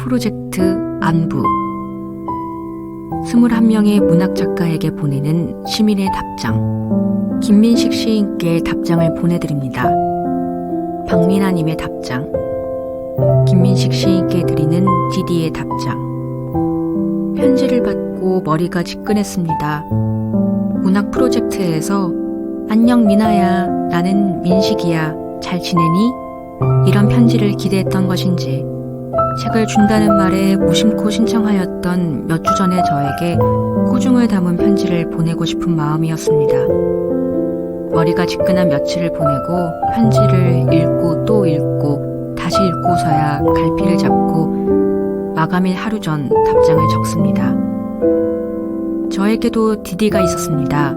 프로젝트 안부. 21명의 문학작가에게 보내는 시민의 답장. 김민식 시인께 답장을 보내드립니다. 박민아님의 답장. 김민식 시인께 드리는 디디의 답장. 편지를 받고 머리가 지끈했습니다. 문학 프로젝트에서 안녕 민아야, 나는 민식이야, 잘 지내니? 이런 편지를 기대했던 것인지 책을 준다는 말에 무심코 신청하였던 몇 주 전에 저에게 꾸중을 담은 편지를 보내고 싶은 마음이었습니다. 머리가 지끈한 며칠을 보내고 편지를 읽고 또 읽고 다시 읽고서야 갈피를 잡고 마감일 하루 전 답장을 적습니다. 저에게도 디디가 있었습니다.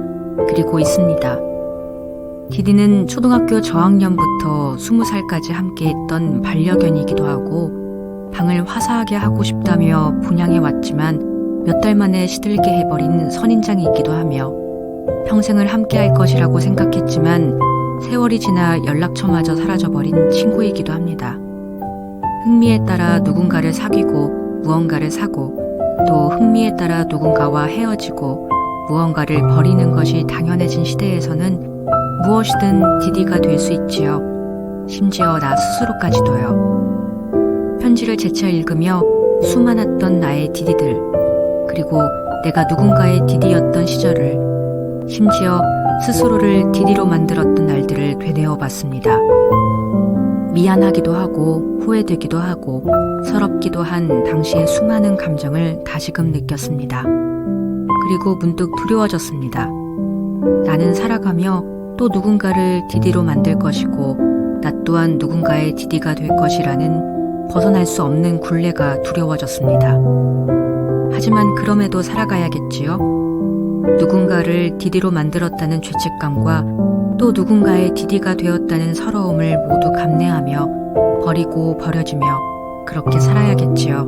그리고 있습니다. 디디는 초등학교 저학년부터 20살까지 함께했던 반려견이기도 하고 방을 화사하게 하고 싶다며 분양해왔지만 몇 달 만에 시들게 해버린 선인장이기도 하며 평생을 함께할 것이라고 생각했지만 세월이 지나 연락처마저 사라져버린 친구이기도 합니다. 흥미에 따라 누군가를 사귀고 무언가를 사고 또 흥미에 따라 누군가와 헤어지고 무언가를 버리는 것이 당연해진 시대에서는 무엇이든 디디가 될 수 있지요. 심지어 나 스스로까지도요. 편지를 재차 읽으며 수많았던 나의 디디들, 그리고 내가 누군가의 디디였던 시절을, 심지어 스스로를 디디로 만들었던 날들을 되뇌어 봤습니다. 미안하기도 하고 후회되기도 하고 서럽기도 한 당시의 수많은 감정을 다시금 느꼈습니다. 그리고 문득 두려워졌습니다. 나는 살아가며 또 누군가를 디디로 만들 것이고 나 또한 누군가의 디디가 될 것이라는 벗어날 수 없는 굴레가 두려워졌습니다. 하지만 그럼에도 살아가야겠지요. 누군가를 디디로 만들었다는 죄책감과 또 누군가의 디디가 되었다는 서러움을 모두 감내하며 버리고 버려지며 그렇게 살아야겠지요.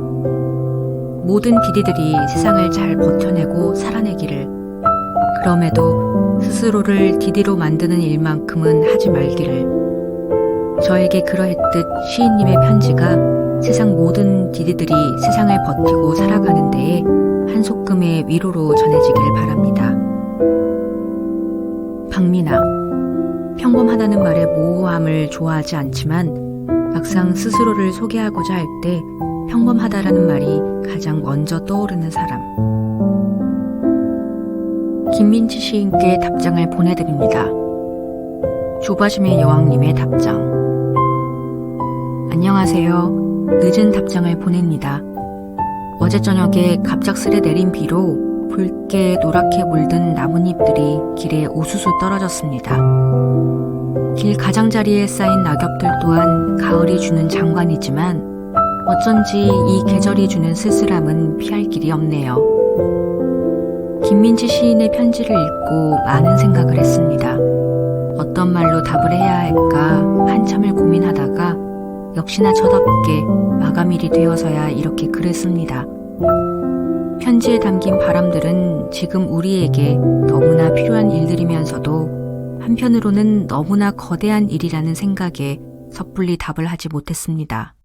모든 디디들이 세상을 잘 버텨내고 살아내기를, 그럼에도 스스로를 디디로 만드는 일만큼은 하지 말기를. 저에게 그러했듯 시인님의 편지가 세상 모든 디디들이 세상을 버티고 살아가는 데에 한 소끔의 위로로 전해지길 바랍니다. 박민아. 평범하다는 말의 모호함을 좋아하지 않지만 막상 스스로를 소개하고자 할 때 평범하다라는 말이 가장 먼저 떠오르는 사람. 김민지 시인께 답장을 보내드립니다. 조바심의 여왕님의 답장. 안녕하세요. 늦은 답장을 보냅니다. 어제 저녁에 갑작스레 내린 비로 붉게 노랗게 물든 나뭇잎들이 길에 우수수 떨어졌습니다. 길 가장자리에 쌓인 낙엽들 또한 가을이 주는 장관이지만 어쩐지 이 계절이 주는 쓸쓸함은 피할 길이 없네요. 김민지 시인의 편지를 읽고 많은 생각을 했습니다. 어떤 말로 답을 해야 할까 한참을 고민하다가 역시나 저답게 마감일이 되어서야 이렇게 글을 씁니다. 편지에 담긴 바람들은 지금 우리에게 너무나 필요한 일들이면서도 한편으로는 너무나 거대한 일이라는 생각에 섣불리 답을 하지 못했습니다.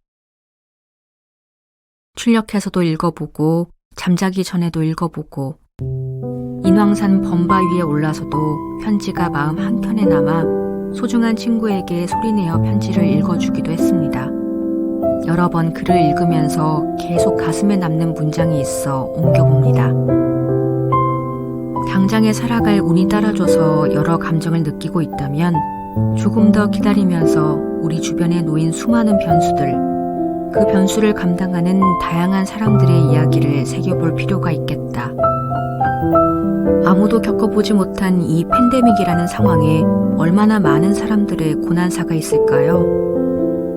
출력해서도 읽어보고 잠자기 전에도 읽어보고 인왕산 범바 위에 올라서도 편지가 마음 한켠에 남아 소중한 친구에게 소리내어 편지를 읽어주기도 했습니다. 여러 번 글을 읽으면서 계속 가슴에 남는 문장이 있어 옮겨봅니다. 당장에 살아갈 운이 따라줘서 여러 감정을 느끼고 있다면 조금 더 기다리면서 우리 주변에 놓인 수많은 변수들, 그 변수를 감당하는 다양한 사람들의 이야기를 새겨볼 필요가 있겠다. 아무도 겪어보지 못한 이 팬데믹이라는 상황에 얼마나 많은 사람들의 고난사가 있을까요?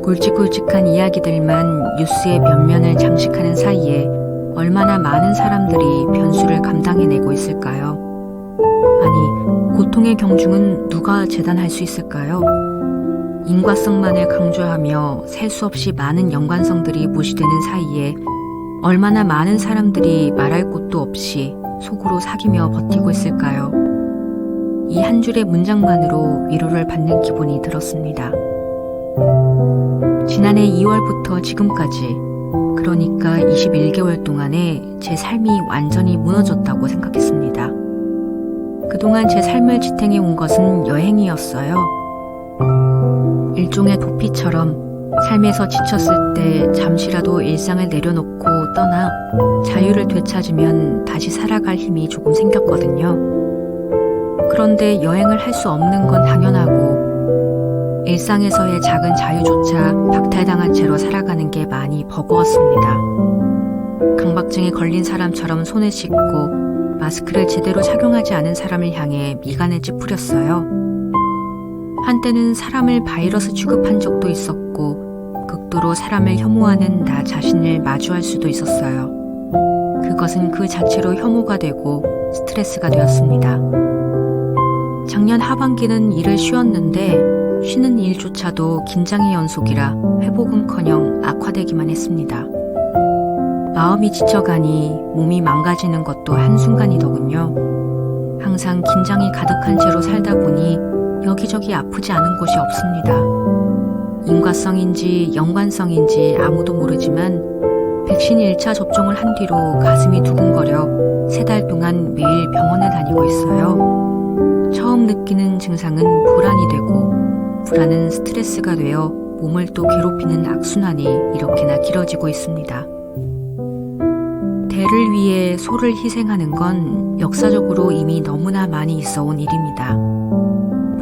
굵직굵직한 이야기들만 뉴스의 면면을 장식하는 사이에 얼마나 많은 사람들이 변수를 감당해내고 있을까요? 아니, 고통의 경중은 누가 재단할 수 있을까요? 인과성만을 강조하며 셀 수 없이 많은 연관성들이 무시되는 사이에 얼마나 많은 사람들이 말할 곳도 없이 속으로 사귀며 버티고 있을까요? 이 한 줄의 문장만으로 위로를 받는 기분이 들었습니다. 지난해 2월부터 지금까지 그러니까 21개월 동안에 제 삶이 완전히 무너졌다고 생각했습니다. 그동안 제 삶을 지탱해 온 것은 여행이었어요. 일종의 도피처럼 삶에서 지쳤을 때 잠시라도 일상을 내려놓고 떠나 자유를 되찾으면 다시 살아갈 힘이 조금 생겼거든요. 그런데 여행을 할 수 없는 건 당연하고 일상에서의 작은 자유조차 박탈당한 채로 살아가는 게 많이 버거웠습니다. 강박증에 걸린 사람처럼 손을 씻고 마스크를 제대로 착용하지 않은 사람을 향해 미간을 찌푸렸어요. 한때는 사람을 바이러스 취급한 적도 있었고 극도로 사람을 혐오하는 나 자신을 마주할 수도 있었어요. 그것은 그 자체로 혐오가 되고 스트레스가 되었습니다. 작년 하반기는 일을 쉬었는데 쉬는 일조차도 긴장의 연속이라 회복은커녕 악화되기만 했습니다. 마음이 지쳐가니 몸이 망가지는 것도 한순간이더군요. 항상 긴장이 가득한 채로 살다 보니 여기저기 아프지 않은 곳이 없습니다. 인과성인지 연관성인지 아무도 모르지만 백신 1차 접종을 한 뒤로 가슴이 두근거려 3달 동안 매일 병원을 다니고 있어요. 처음 느끼는 증상은 불안이 되고 불안은 스트레스가 되어 몸을 또 괴롭히는 악순환이 이렇게나 길어지고 있습니다. 대를 위해 소를 희생하는 건 역사적으로 이미 너무나 많이 있어 온 일입니다.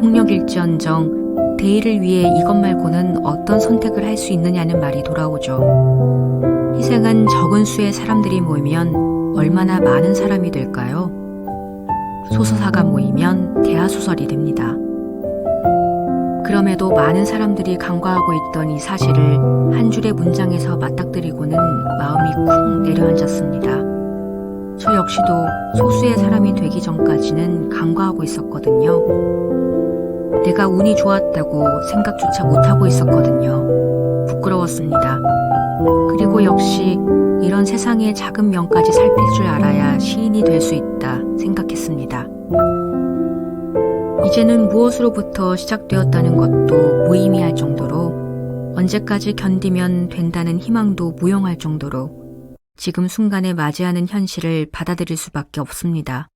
폭력일지언정 대의를 위해 이것 말고는 어떤 선택을 할 수 있느냐는 말이 돌아오죠. 희생한 적은 수의 사람들이 모이면 얼마나 많은 사람이 될까요? 소서사가 모이면 대하소설이 됩니다. 그럼에도 많은 사람들이 간과하고 있던 이 사실을 한 줄의 문장에서 맞닥뜨리고는 마음이 쿵 내려앉았습니다. 저 역시도 소수의 사람이 되기 전까지는 간과하고 있었거든요. 내가 운이 좋았다고 생각조차 못하고 있었거든요. 부끄러웠습니다. 그리고 역시 이런 세상의 작은 면까지 살필 줄 알아야 시인이 될 수 있다 생각했습니다. 이제는 무엇으로부터 시작되었다는 것도 무의미할 정도로 언제까지 견디면 된다는 희망도 무용할 정도로 지금 순간에 맞이하는 현실을 받아들일 수밖에 없습니다.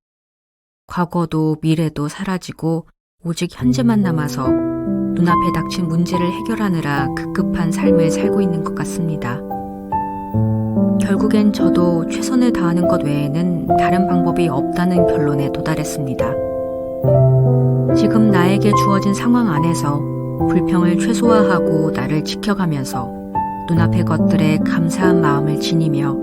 과거도 미래도 사라지고 오직 현재만 남아서 눈앞에 닥친 문제를 해결하느라 급급한 삶을 살고 있는 것 같습니다. 결국엔 저도 최선을 다하는 것 외에는 다른 방법이 없다는 결론에 도달했습니다. 지금 나에게 주어진 상황 안에서 불평을 최소화하고 나를 지켜가면서 눈앞의 것들에 감사한 마음을 지니며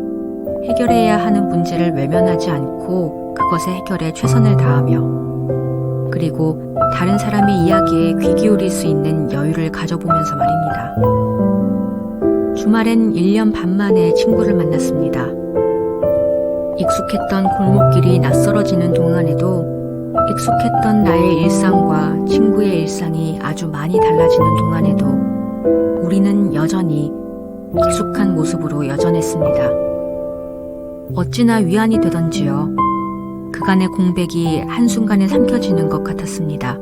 해결해야 하는 문제를 외면하지 않고 그것의 해결에 최선을 다하며 그리고 다른 사람의 이야기에 귀 기울일 수 있는 여유를 가져보면서 말입니다. 주말엔 1년 반 만에 친구를 만났습니다. 익숙했던 골목길이 낯설어지는 동안에도 익숙했던 나의 일상과 친구의 일상이 아주 많이 달라지는 동안에도 우리는 여전히 익숙한 모습으로 여전했습니다. 어찌나 위안이 되던지요. 그간의 공백이 한순간에 삼켜지는 것 같았습니다.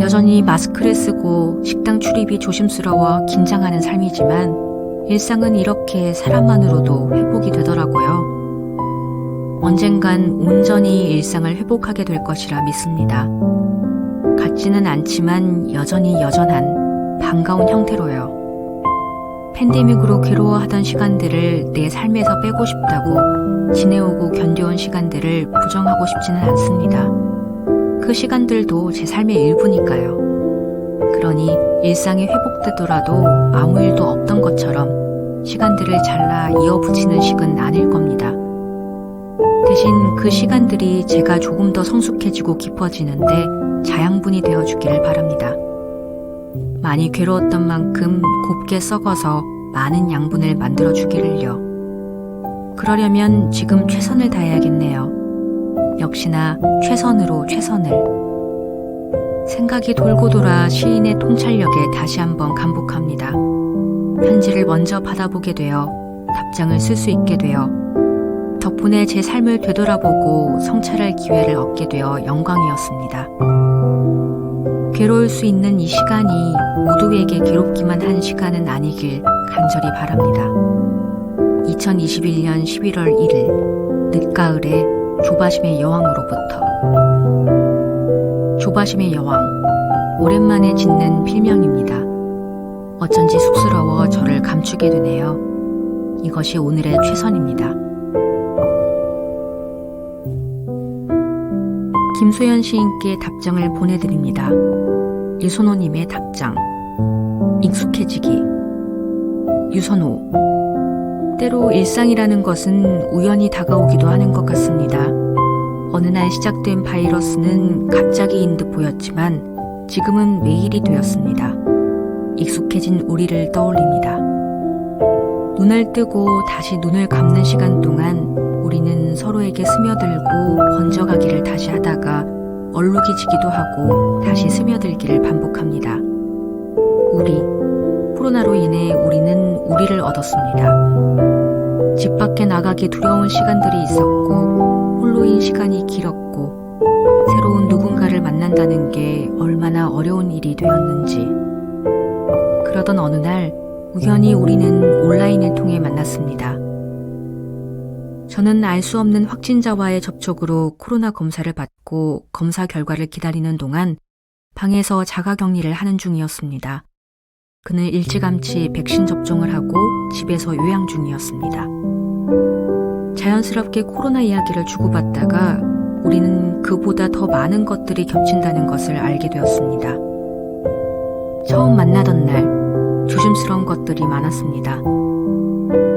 여전히 마스크를 쓰고 식당 출입이 조심스러워 긴장하는 삶이지만 일상은 이렇게 사람만으로도 회복이 되더라고요. 언젠간 온전히 일상을 회복하게 될 것이라 믿습니다. 같지는 않지만 여전히 여전한 반가운 형태로요. 팬데믹으로 괴로워하던 시간들을 내 삶에서 빼고 싶다고 지내오고 견뎌온 시간들을 부정하고 싶지는 않습니다. 그 시간들도 제 삶의 일부니까요. 그러니 일상이 회복되더라도 아무 일도 없던 것처럼 시간들을 잘라 이어붙이는 식은 아닐 겁니다. 대신 그 시간들이 제가 조금 더 성숙해지고 깊어지는데 자양분이 되어주기를 바랍니다. 많이 괴로웠던 만큼 곱게 썩어서 많은 양분을 만들어주기를요. 그러려면 지금 최선을 다해야겠네요. 역시나 최선으로 최선을. 생각이 돌고 돌아 시인의 통찰력에 다시 한번 감복합니다. 편지를 먼저 받아보게 되어 답장을 쓸 수 있게 되어 덕분에 제 삶을 되돌아보고 성찰할 기회를 얻게 되어 영광이었습니다. 괴로울 수 있는 이 시간이 모두에게 괴롭기만 한 시간은 아니길 간절히 바랍니다. 2021년 11월 1일 늦가을에 조바심의 여왕으로부터. 조바심의 여왕, 오랜만에 짓는 필명입니다. 어쩐지 쑥스러워 저를 감추게 되네요. 이것이 오늘의 최선입니다. 김소연 시인께 답장을 보내드립니다. 이선호님의 답장. 익숙해지기. 유선호. 때로 일상이라는 것은 우연히 다가오기도 하는 것 같습니다. 어느 날 시작된 바이러스는 갑자기인 듯 보였지만 지금은 매일이 되었습니다. 익숙해진 우리를 떠올립니다. 눈을 뜨고 다시 눈을 감는 시간 동안 우리는 서로에게 스며들고 번져가기를 다시 하다가 얼룩이지기도 하고 다시 스며들기를 반복합니다. 코로나로 인해 우리는 우리를 얻었습니다. 집 밖에 나가기 두려운 시간들이 있었고 홀로인 시간이 길었고 새로운 누군가를 만난다는 게 얼마나 어려운 일이 되었는지. 그러던 어느 날 우연히 우리는 온라인을 통해 만났습니다. 저는 알 수 없는 확진자와의 접촉으로 코로나 검사를 받고 검사 결과를 기다리는 동안 방에서 자가격리를 하는 중이었습니다. 그는 일찌감치 백신 접종을 하고 집에서 요양 중이었습니다. 자연스럽게 코로나 이야기를 주고받다가 우리는 그보다 더 많은 것들이 겹친다는 것을 알게 되었습니다. 처음 만나던 날 조심스러운 것들이 많았습니다.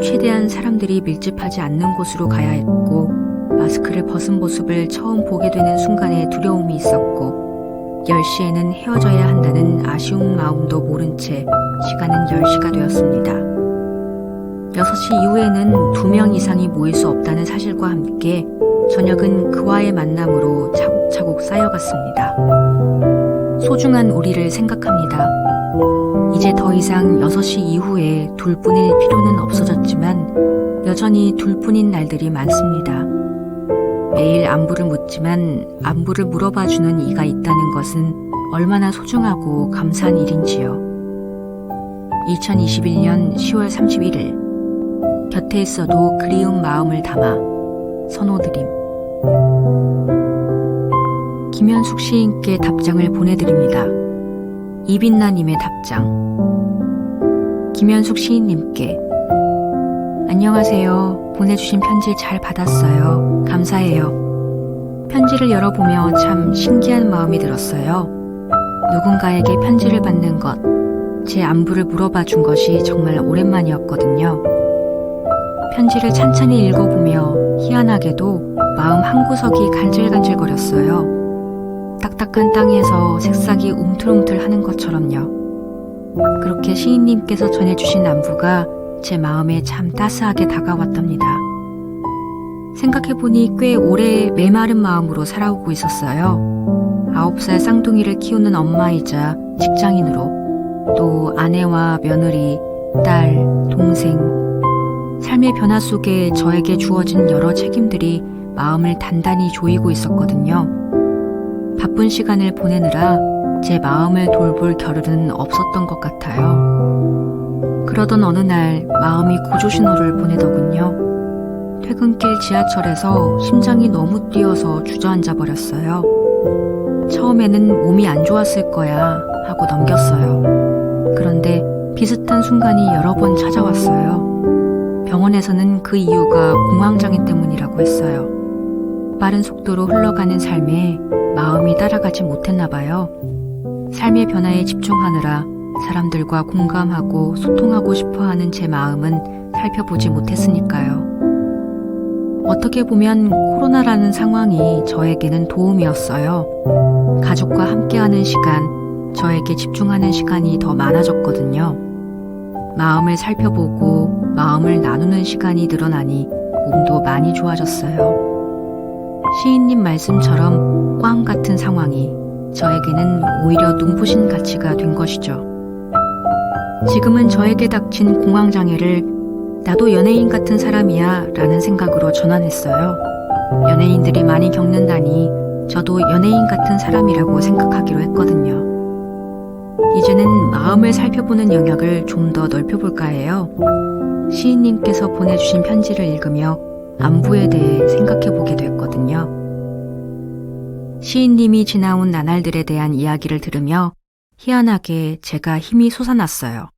최대한 사람들이 밀집하지 않는 곳으로 가야 했고 마스크를 벗은 모습을 처음 보게 되는 순간에 두려움이 있었고 10시에는 헤어져야 한다는 아쉬운 마음도 모른 채 시간은 10시가 되었습니다. 6시 이후에는 2명 이상이 모일 수 없다는 사실과 함께 저녁은 그와의 만남으로 차곡차곡 쌓여갔습니다. 소중한 우리를 생각합니다. 이제 더 이상 6시 이후에 둘뿐일 필요는 없어졌지만 여전히 둘뿐인 날들이 많습니다. 매일 안부를 묻지만 안부를 물어봐주는 이가 있다는 것은 얼마나 소중하고 감사한 일인지요. 2021년 10월 31일 곁에 있어도 그리운 마음을 담아 선호드림. 김현숙 시인께 답장을 보내드립니다. 이빈나님의 답장. 김현숙 시인님께 안녕하세요. 보내주신 편지 잘 받았어요. 감사해요. 편지를 열어보며 참 신기한 마음이 들었어요. 누군가에게 편지를 받는 것, 제 안부를 물어봐 준 것이 정말 오랜만이었거든요. 편지를 찬찬히 읽어보며 희한하게도 마음 한구석이 간질간질거렸어요. 딱딱한 땅에서 새싹이 움틀움틀 하는 것처럼요. 그렇게 시인님께서 전해주신 안부가 제 마음에 참 따스하게 다가왔답니다. 생각해보니 꽤 오래 메마른 마음으로 살아오고 있었어요. 9살 쌍둥이를 키우는 엄마이자 직장인으로 또 아내와 며느리, 딸, 동생 삶의 변화 속에 저에게 주어진 여러 책임들이 마음을 단단히 조이고 있었거든요. 바쁜 시간을 보내느라 제 마음을 돌볼 겨를은 없었던 것 같아요. 그러던 어느 날 마음이 고조신호를 보내더군요. 퇴근길 지하철에서 심장이 너무 뛰어서 주저앉아 버렸어요. 처음에는 몸이 안 좋았을 거야 하고 넘겼어요. 그런데 비슷한 순간이 여러 번 찾아왔어요. 병원에서는 그 이유가 공황장애 때문이라고 했어요. 빠른 속도로 흘러가는 삶에 마음이 따라가지 못했나 봐요. 삶의 변화에 집중하느라 사람들과 공감하고 소통하고 싶어하는 제 마음은 살펴보지 못했으니까요. 어떻게 보면 코로나라는 상황이 저에게는 도움이었어요. 가족과 함께하는 시간, 저에게 집중하는 시간이 더 많아졌거든요. 마음을 살펴보고 마음을 나누는 시간이 늘어나니 몸도 많이 좋아졌어요. 시인님 말씀처럼 꽝 같은 상황이 저에게는 오히려 눈부신 가치가 된 것이죠. 지금은 저에게 닥친 공황장애를 나도 연예인 같은 사람이야 라는 생각으로 전환했어요. 연예인들이 많이 겪는다니 저도 연예인 같은 사람이라고 생각하기로 했거든요. 이제는 마음을 살펴보는 영역을 좀 더 넓혀볼까 해요. 시인님께서 보내주신 편지를 읽으며 안부에 대해 생각해보게 됐거든요. 시인님이 지나온 나날들에 대한 이야기를 들으며 희한하게 제가 힘이 솟아났어요.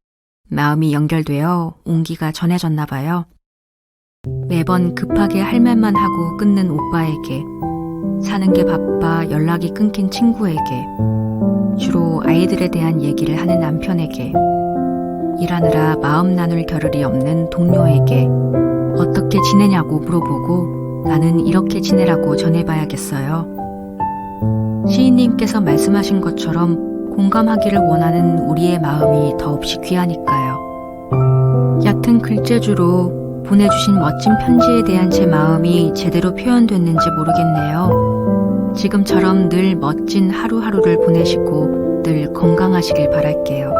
마음이 연결되어 온기가 전해졌나 봐요. 매번 급하게 할 말만 하고 끊는 오빠에게, 사는 게 바빠 연락이 끊긴 친구에게, 주로 아이들에 대한 얘기를 하는 남편에게, 일하느라 마음 나눌 겨를이 없는 동료에게 어떻게 지내냐고 물어보고 나는 이렇게 지내라고 전해봐야겠어요. 시인님께서 말씀하신 것처럼 공감하기를 원하는 우리의 마음이 더없이 귀하니까요. 얕은 글재주로 보내주신 멋진 편지에 대한 제 마음이 제대로 표현됐는지 모르겠네요. 지금처럼 늘 멋진 하루하루를 보내시고 늘 건강하시길 바랄게요.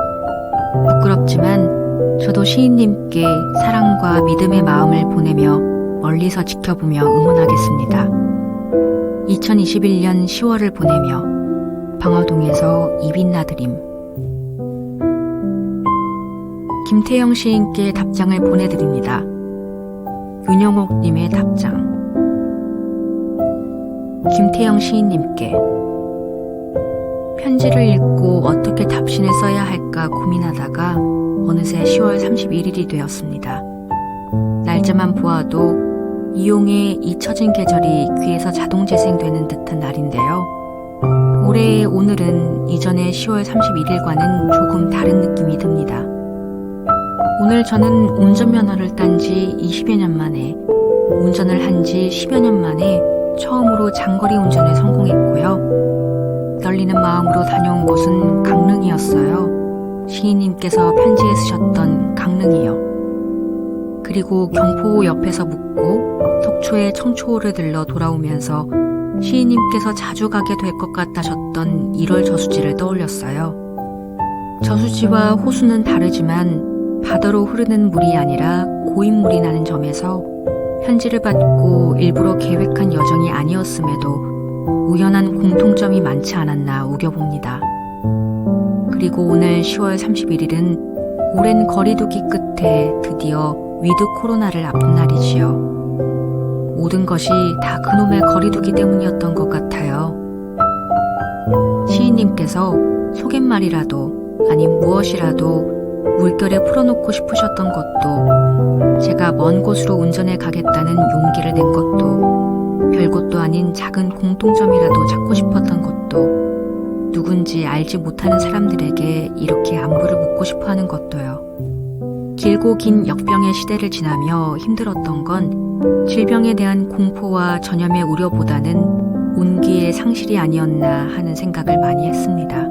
부끄럽지만 저도 시인님께 사랑과 믿음의 마음을 보내며 멀리서 지켜보며 응원하겠습니다. 2021년 10월을 보내며 방화동에서 이빛나드림. 김태영 시인께 답장을 보내드립니다. 윤영옥님의 답장. 김태영 시인님께 편지를 읽고 어떻게 답신을 써야 할까 고민하다가 어느새 10월 31일이 되었습니다. 날짜만 보아도 이용의 잊혀진 계절이 귀에서 자동 재생되는 듯한 날인데요. 올해의 오늘은 이전의 10월 31일과는 조금 다른 느낌이 듭니다. 오늘 저는 운전면허를 딴 지 20여 년 만에, 운전을 한 지 10여 년 만에 처음으로 장거리 운전에 성공했고요. 떨리는 마음으로 다녀온 곳은 강릉이었어요. 시인님께서 편지에 쓰셨던 강릉이요. 그리고 경포 옆에서 묵고 속초의 청초호를 들러 돌아오면서 시인님께서 자주 가게 될 것 같다셨던 1월 저수지를 떠올렸어요. 저수지와 호수는 다르지만 바다로 흐르는 물이 아니라 고인물이 나는 점에서 편지를 받고 일부러 계획한 여정이 아니었음에도 우연한 공통점이 많지 않았나 우겨봅니다. 그리고 오늘 10월 31일은 오랜 거리두기 끝에 드디어 위드 코로나를 앞둔 날이지요. 모든 것이 다 그놈의 거리두기 때문이었던 것 같아요. 시인님께서 속갯말이라도 아님 무엇이라도 물결에 풀어놓고 싶으셨던 것도, 제가 먼 곳으로 운전해 가겠다는 용기를 낸 것도, 별것도 아닌 작은 공통점이라도 찾고 싶었던 것도, 누군지 알지 못하는 사람들에게 이렇게 안부를 묻고 싶어하는 것도요. 길고 긴 역병의 시대를 지나며 힘들었던 건 질병에 대한 공포와 전염의 우려보다는 온기의 상실이 아니었나 하는 생각을 많이 했습니다.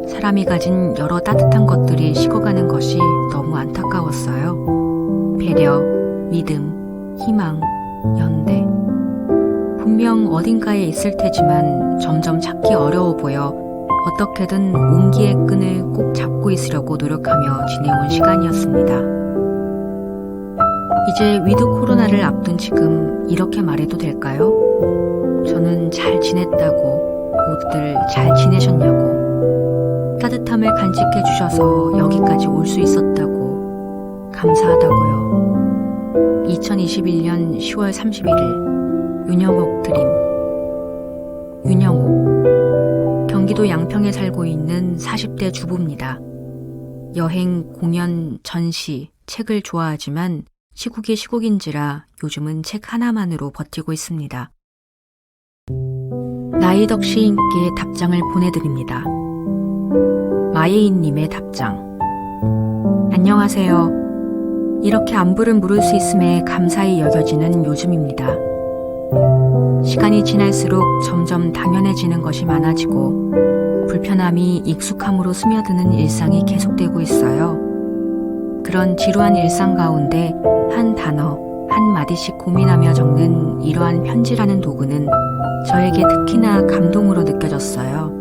사람이 가진 여러 따뜻한 것들이 식어가는 것이 너무 안타까웠어요. 배려, 믿음, 희망, 연대. 분명 어딘가에 있을 테지만 점점 찾기 어려워 보여 어떻게든 온기의 끈을 꼭 잡고 있으려고 노력하며 지내온 시간이었습니다. 이제 위드 코로나를 앞둔 지금 이렇게 말해도 될까요? 저는 잘 지냈다고, 모두들 잘 지내셨냐고, 따뜻함을 간직해 주셔서 여기까지 올 수 있었다고, 감사하다고요. 2021년 10월 31일 윤영옥 드림. 윤영옥. 경기도 양평에 살고 있는 40대 주부입니다. 여행, 공연, 전시, 책을 좋아하지만 시국이 시국인지라 요즘은 책 하나만으로 버티고 있습니다. 나이덕 시인께 답장을 보내드립니다. 마예인님의 답장. 안녕하세요. 이렇게 안부를 물을 수 있음에 감사히 여겨지는 요즘입니다. 시간이 지날수록 점점 당연해지는 것이 많아지고 불편함이 익숙함으로 스며드는 일상이 계속되고 있어요. 그런 지루한 일상 가운데 한 단어, 한 마디씩 고민하며 적는 이러한 편지라는 도구는 저에게 특히나 감동으로 느껴졌어요.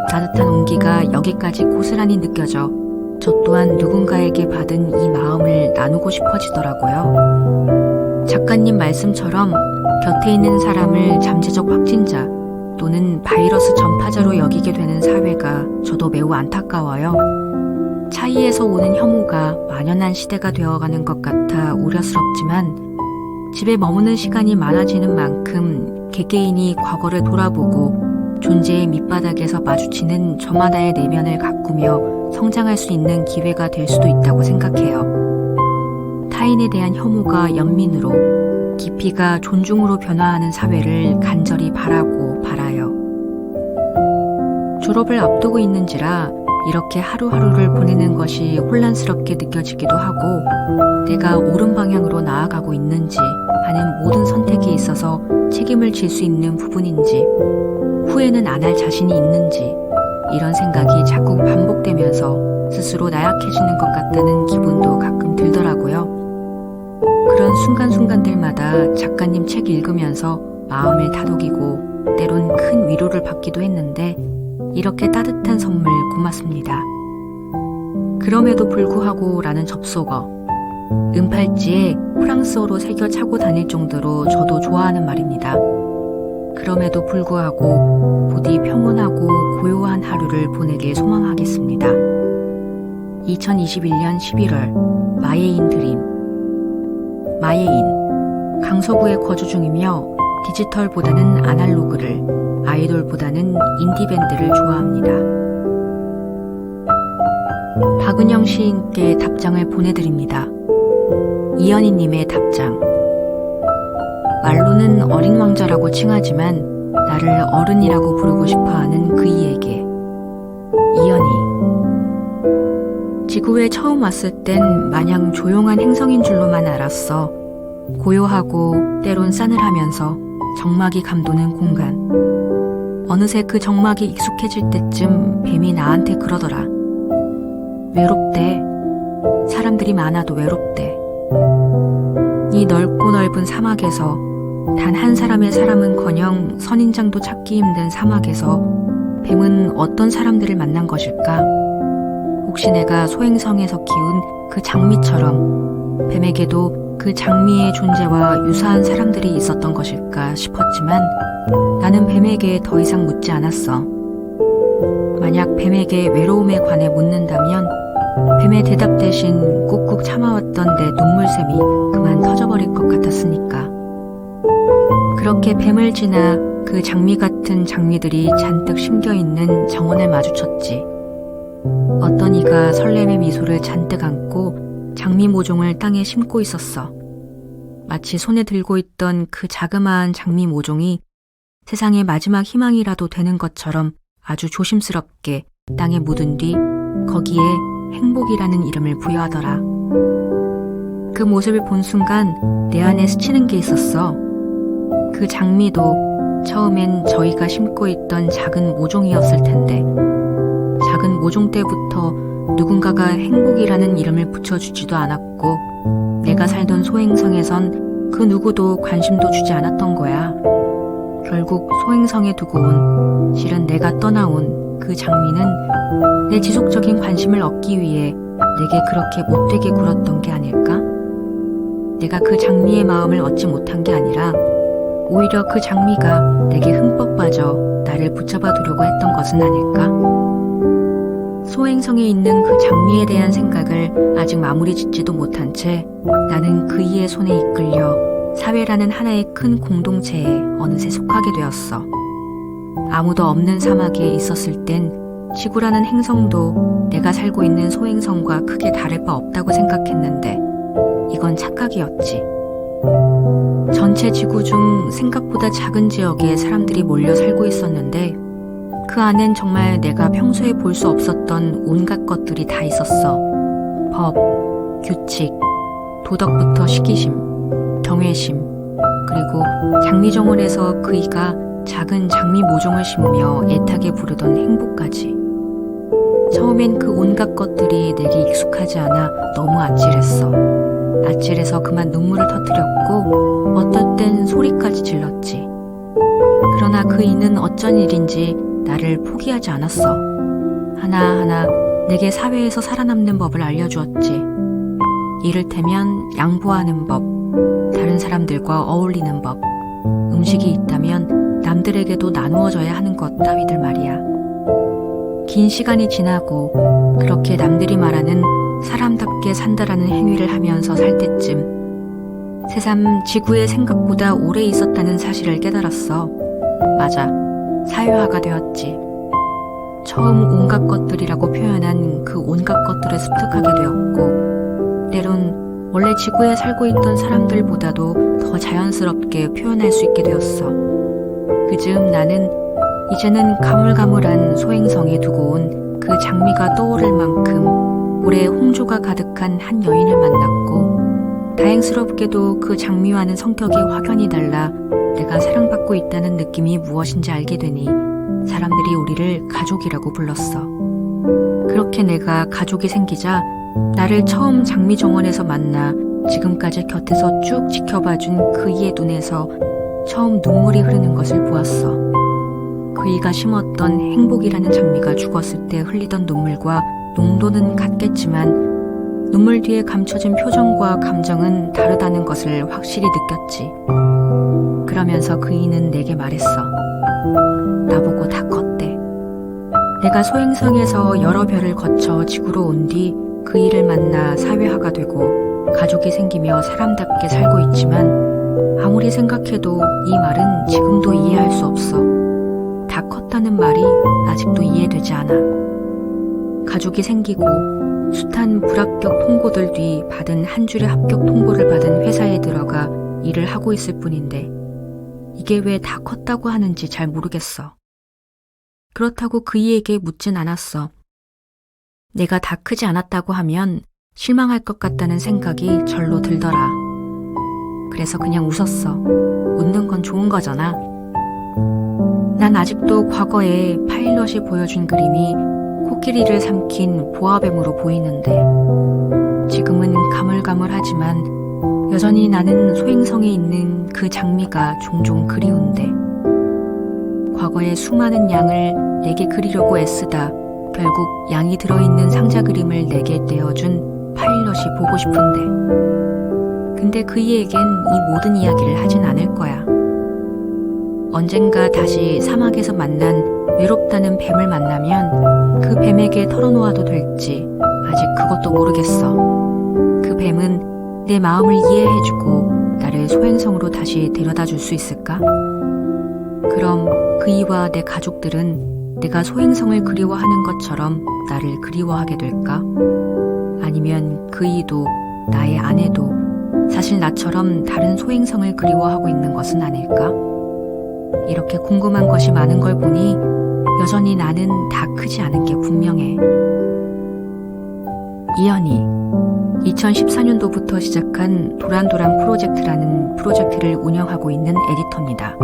따뜻한 온기가 여기까지 고스란히 느껴져 저 또한 누군가에게 받은 이 마음을 나누고 싶어지더라고요. 작가님 말씀처럼 곁에 있는 사람을 잠재적 확진자 또는 바이러스 전파자로 여기게 되는 사회가 저도 매우 안타까워요. 차이에서 오는 혐오가 만연한 시대가 되어가는 것 같아 우려스럽지만 집에 머무는 시간이 많아지는 만큼 개개인이 과거를 돌아보고 존재의 밑바닥에서 마주치는 저마다의 내면을 가꾸며 성장할 수 있는 기회가 될 수도 있다고 생각해요. 타인에 대한 혐오가 연민으로, 깊이가 존중으로 변화하는 사회를 간절히 바라고 바라요. 졸업을 앞두고 있는지라 이렇게 하루하루를 보내는 것이 혼란스럽게 느껴지기도 하고 내가 옳은 방향으로 나아가고 있는지 하는 모든 선택에 있어서 책임을 질 수 있는 부분인지 후회는 안 할 자신이 있는지 이런 생각이 자꾸 반복되면서 스스로 나약해지는 것 같다는 기분도 가끔 들더라고요. 그런 순간순간들마다 작가님 책 읽으면서 마음을 다독이고 때론 큰 위로를 받기도 했는데 이렇게 따뜻한 선물 고맙습니다. 그럼에도 불구하고 라는 접속어, 은팔찌에 프랑스어로 새겨 차고 다닐 정도로 저도 좋아하는 말입니다. 그럼에도 불구하고 부디 평온하고 고요한 하루를 보내길 소망하겠습니다. 2021년 11월 마예인 드림. 마예인, 강서구에 거주 중이며 디지털보다는 아날로그를, 아이돌보다는 인디밴드를 좋아합니다. 박은영 시인께 답장을 보내드립니다. 이연희님의 답장. 말로는 어린 왕자라고 칭하지만 나를 어른이라고 부르고 싶어하는 그이에게. 이연희. 지구에 처음 왔을 땐 마냥 조용한 행성인 줄로만 알았어. 고요하고 때론 싸늘하면서 적막이 감도는 공간. 어느새 그 적막이 익숙해질 때쯤 뱀이 나한테 그러더라. 외롭대. 사람들이 많아도 외롭대. 이 넓고 넓은 사막에서 단 한 사람의 사람은커녕 선인장도 찾기 힘든 사막에서 뱀은 어떤 사람들을 만난 것일까? 혹시 내가 소행성에서 키운 그 장미처럼 뱀에게도 그 장미의 존재와 유사한 사람들이 있었던 것일까 싶었지만 나는 뱀에게 더 이상 묻지 않았어. 만약 뱀에게 외로움에 관해 묻는다면 뱀의 대답 대신 꾹꾹 참아왔던 내 눈물샘이 그만 터져버릴 것 같았으니까. 그렇게 뱀을 지나 그 장미 같은 장미들이 잔뜩 심겨있는 정원을 마주쳤지. 어떤 이가 설렘의 미소를 잔뜩 안고 장미 모종을 땅에 심고 있었어. 마치 손에 들고 있던 그 자그마한 장미 모종이 세상의 마지막 희망이라도 되는 것처럼 아주 조심스럽게 땅에 묻은 뒤 거기에 행복이라는 이름을 부여하더라. 그 모습을 본 순간 내 안에 스치는 게 있었어. 그 장미도 처음엔 저희가 심고 있던 작은 모종이었을 텐데 작은 모종 때부터 누군가가 행복이라는 이름을 붙여주지도 않았고 내가 살던 소행성에선 그 누구도 관심도 주지 않았던 거야. 결국 소행성에 두고 온, 실은 내가 떠나온 그 장미는 내 지속적인 관심을 얻기 위해 내게 그렇게 못되게 굴었던 게 아닐까? 내가 그 장미의 마음을 얻지 못한 게 아니라 오히려 그 장미가 내게 흠뻑 빠져 나를 붙잡아 두려고 했던 것은 아닐까? 소행성에 있는 그 장미에 대한 생각을 아직 마무리 짓지도 못한 채 나는 그이의 손에 이끌려 사회라는 하나의 큰 공동체에 어느새 속하게 되었어. 아무도 없는 사막에 있었을 땐 지구라는 행성도 내가 살고 있는 소행성과 크게 다를 바 없다고 생각했는데 이건 착각이었지. 전체 지구 중 생각보다 작은 지역에 사람들이 몰려 살고 있었는데 그 안엔 정말 내가 평소에 볼 수 없었던 온갖 것들이 다 있었어. 법, 규칙, 도덕부터 시기심, 경외심, 그리고 장미정원에서 그이가 작은 장미 모종을 심으며 애타게 부르던 행복까지. 처음엔 그 온갖 것들이 내게 익숙하지 않아 너무 아찔했어. 아찔해서 그만 눈물을 터뜨렸고 어떨 땐 소리까지 질렀지. 그러나 그이는 어쩐 일인지 나를 포기하지 않았어. 하나하나 내게 사회에서 살아남는 법을 알려주었지. 이를테면 양보하는 법, 다른 사람들과 어울리는 법, 음식이 있다면 남들에게도 나누어져야 하는 것 따위들 말이야. 긴 시간이 지나고 그렇게 남들이 말하는 사람답게 산다라는 행위를 하면서 살 때쯤 새삼 지구에 생각보다 오래 있었다는 사실을 깨달았어. 맞아, 사회화가 되었지. 처음 온갖 것들이라고 표현한 그 온갖 것들을 습득하게 되었고, 때론 원래 지구에 살고 있던 사람들보다도 더 자연스럽게 표현할 수 있게 되었어. 그즈음 나는 이제는 가물가물한 소행성에 두고 온 그 장미가 떠오를 만큼 올해 홍조가 가득한 한 여인을 만났고, 다행스럽게도 그 장미와는 성격이 확연히 달라 내가 사랑받고 있다는 느낌이 무엇인지 알게 되니 사람들이 우리를 가족이라고 불렀어. 그렇게 내가 가족이 생기자 나를 처음 장미 정원에서 만나 지금까지 곁에서 쭉 지켜봐준 그이의 눈에서 처음 눈물이 흐르는 것을 보았어. 그이가 심었던 행복이라는 장미가 죽었을 때 흘리던 눈물과 농도는 같겠지만 눈물 뒤에 감춰진 표정과 감정은 다르다는 것을 확실히 느꼈지. 그러면서 그이는 내게 말했어. 나보고 다 컸대. 내가 소행성에서 여러 별을 거쳐 지구로 온 뒤 그이를 만나 사회화가 되고 가족이 생기며 사람답게 살고 있지만 아무리 생각해도 이 말은 지금도 이해할 수 없어. 다 컸다는 말이 아직도 이해되지 않아. 가족이 생기고 숱한 불합격 통보들 뒤 받은 한 줄의 합격 통보를 받은 회사에 들어가 일을 하고 있을 뿐인데 이게 왜 다 컸다고 하는지 잘 모르겠어. 그렇다고 그이에게 묻진 않았어. 내가 다 크지 않았다고 하면 실망할 것 같다는 생각이 절로 들더라. 그래서 그냥 웃었어. 웃는 건 좋은 거잖아. 난 아직도 과거에 파일럿이 보여준 그림이 코끼리를 삼킨 보아뱀으로 보이는데 지금은 가물가물하지만 여전히 나는 소행성에 있는 그 장미가 종종 그리운데 과거에 수많은 양을 내게 그리려고 애쓰다 결국 양이 들어있는 상자 그림을 내게 떼어준 파일럿이 보고 싶은데 근데 그이에겐 이 모든 이야기를 하진 않을 거야. 언젠가 다시 사막에서 만난 외롭다는 뱀을 만나면 그 뱀에게 털어놓아도 될지 아직 그것도 모르겠어. 그 뱀은 내 마음을 이해해주고 나를 소행성으로 다시 데려다 줄 수 있을까? 그럼 그이와 내 가족들은 내가 소행성을 그리워하는 것처럼 나를 그리워하게 될까? 아니면 그이도 나의 아내도 사실 나처럼 다른 소행성을 그리워하고 있는 것은 아닐까? 이렇게 궁금한 것이 많은 걸 보니 여전히 나는 다 크지 않은 게 분명해. 이연희, 2014년도부터 시작한 도란도란 프로젝트라는 프로젝트를 운영하고 있는 에디터입니다.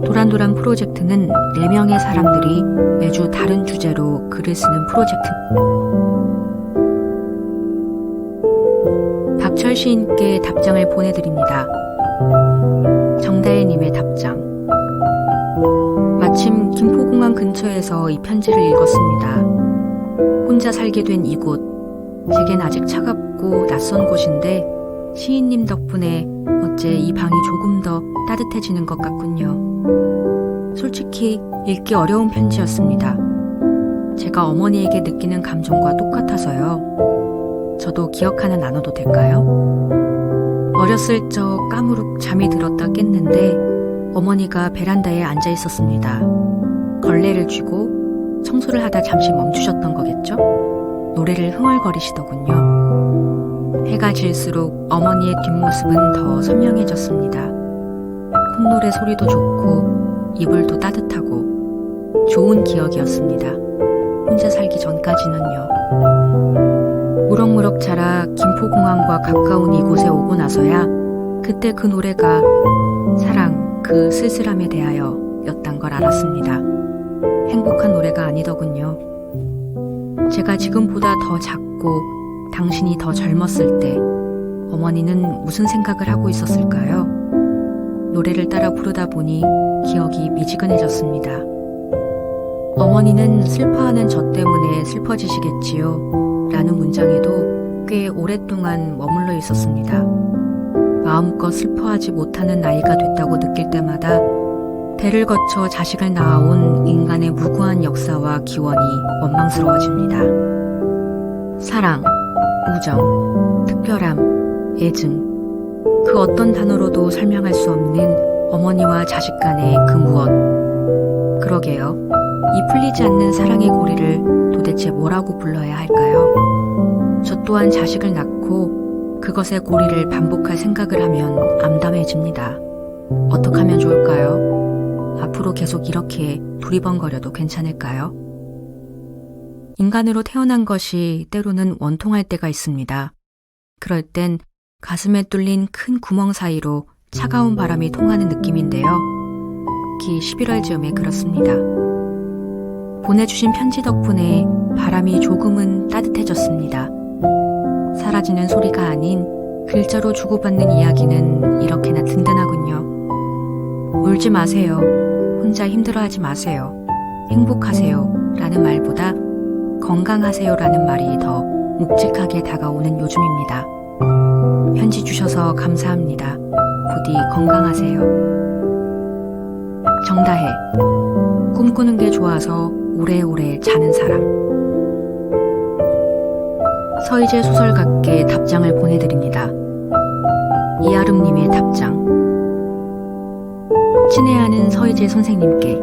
도란도란 프로젝트는 4명의 사람들이 매주 다른 주제로 글을 쓰는 프로젝트. 박철 시인께 답장을 보내드립니다. 정다혜님의 답장. 마침 김포공항 근처에서 이 편지를 읽었습니다. 혼자 살게 된 이곳, 제겐 아직 차갑고 낯선 곳인데 시인님 덕분에 어째 이 방이 조금 더 따뜻해지는 것 같군요. 솔직히 읽기 어려운 편지였습니다. 제가 어머니에게 느끼는 감정과 똑같아서요. 저도 기억 하나 나눠도 될까요? 어렸을 적 까무룩 잠이 들었다 깼는데 어머니가 베란다에 앉아 있었습니다. 걸레를 쥐고 청소를 하다 잠시 멈추셨던 거겠죠? 노래를 흥얼거리시더군요. 해가 질수록 어머니의 뒷모습은 더 선명해졌습니다. 콧노래 소리도 좋고 이불도 따뜻하고 좋은 기억이었습니다. 혼자 살기 전까지는요. 무럭무럭 자라 김포공항과 가까운 이곳에 오고 나서야 그때 그 노래가 사랑 그 쓸쓸함에 대하여 였단 걸 알았습니다. 행복한 노래가 아니더군요. 제가 지금보다 더 작고 당신이 더 젊었을 때 어머니는 무슨 생각을 하고 있었을까요? 노래를 따라 부르다 보니 기억이 미지근해졌습니다. 어머니는 슬퍼하는 저 때문에 슬퍼지시겠지요 라는 문장에도 꽤 오랫동안 머물러 있었습니다. 마음껏 슬퍼하지 못하는 나이가 됐다고 느낄 때마다 대를 거쳐 자식을 낳아온 인간의 무고한 역사와 기원이 원망스러워집니다. 사랑, 우정, 특별함, 애증, 그 어떤 단어로도 설명할 수 없는 어머니와 자식 간의 그 무엇. 그러게요. 이 풀리지 않는 사랑의 고리를 도대체 뭐라고 불러야 할까요? 저 또한 자식을 낳고 그것의 고리를 반복할 생각을 하면 암담해집니다. 어떻게 하면 좋을까요? 앞으로 계속 이렇게 두리번거려도 괜찮을까요? 인간으로 태어난 것이 때로는 원통할 때가 있습니다. 그럴 땐 가슴에 뚫린 큰 구멍 사이로 차가운 바람이 통하는 느낌인데요. 특히 11월 즈음에 그렇습니다. 보내주신 편지 덕분에 바람이 조금은 따뜻해졌습니다. 사라지는 소리가 아닌 글자로 주고받는 이야기는 이렇게나 든든하군요. 울지 마세요. 혼자 힘들어하지 마세요. 행복하세요. 라는 말보다 건강하세요. 라는 말이 더 묵직하게 다가오는 요즘입니다. 편지 주셔서 감사합니다. 부디 건강하세요. 정다혜. 꿈꾸는 게 좋아서 오래오래 자는 사람. 서희재 소설가께 답장을 보내드립니다. 이아름님의 답장. 친애하는 서희재 선생님께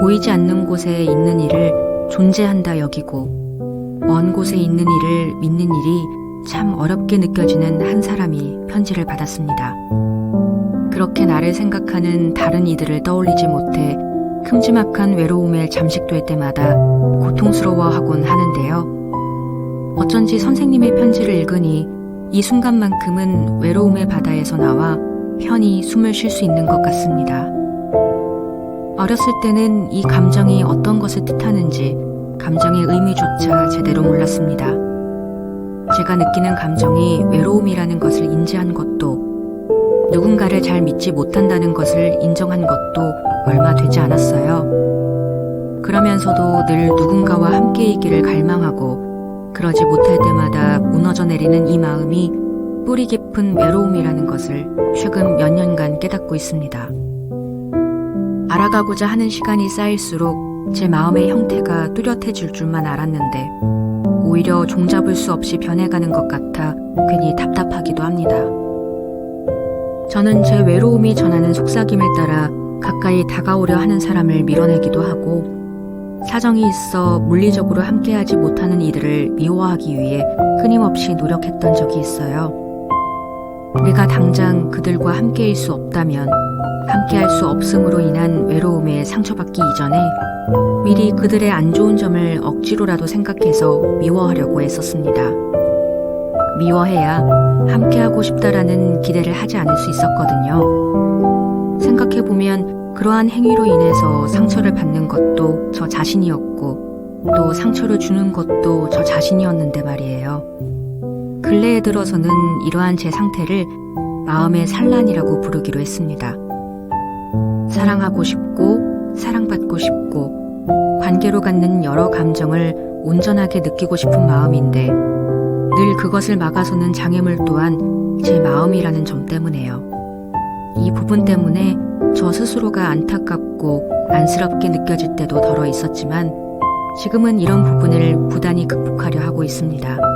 보이지 않는 곳에 있는 일을 존재한다 여기고 먼 곳에 있는 일을 믿는 일이 참 어렵게 느껴지는 한 사람이 편지를 받았습니다. 그렇게 나를 생각하는 다른 이들을 떠올리지 못해 큼지막한 외로움에 잠식될 때마다 고통스러워하곤 하는데요. 어쩐지 선생님의 편지를 읽으니 이 순간만큼은 외로움의 바다에서 나와 편히 숨을 쉴 수 있는 것 같습니다. 어렸을 때는 이 감정이 어떤 것을 뜻하는지 감정의 의미조차 제대로 몰랐습니다. 제가 느끼는 감정이 외로움이라는 것을 인지한 것도 누군가를 잘 믿지 못한다는 것을 인정한 것도 얼마 되지 않았어요. 그러면서도 늘 누군가와 함께이기를 갈망하고 그러지 못할 때마다 무너져 내리는 이 마음이 뿌리 깊은 외로움이라는 것을 최근 몇 년간 깨닫고 있습니다. 알아가고자 하는 시간이 쌓일수록 제 마음의 형태가 뚜렷해질 줄만 알았는데 오히려 종잡을 수 없이 변해가는 것 같아 괜히 답답하기도 합니다. 저는 제 외로움이 전하는 속삭임을 따라 가까이 다가오려 하는 사람을 밀어내기도 하고 사정이 있어 물리적으로 함께하지 못하는 이들을 미워하기 위해 끊임없이 노력했던 적이 있어요. 내가 당장 그들과 함께일 수 없다면 함께할 수 없음으로 인한 외로움에 상처받기 이전에 미리 그들의 안 좋은 점을 억지로라도 생각해서 미워하려고 했었습니다. 미워해야 함께하고 싶다라는 기대를 하지 않을 수 있었거든요. 생각해보면 그러한 행위로 인해서 상처를 받는 것도 저 자신이었고 또 상처를 주는 것도 저 자신이었는데 말이에요. 근래에 들어서는 이러한 제 상태를 마음의 산란이라고 부르기로 했습니다. 사랑하고 싶고 사랑받고 싶고 관계로 갖는 여러 감정을 온전하게 느끼고 싶은 마음인데 늘 그것을 막아서는 장애물 또한 제 마음이라는 점 때문에요. 이 부분 때문에 저 스스로가 안타깝고 안쓰럽게 느껴질 때도 덜어 있었지만 지금은 이런 부분을 부단히 극복하려 하고 있습니다.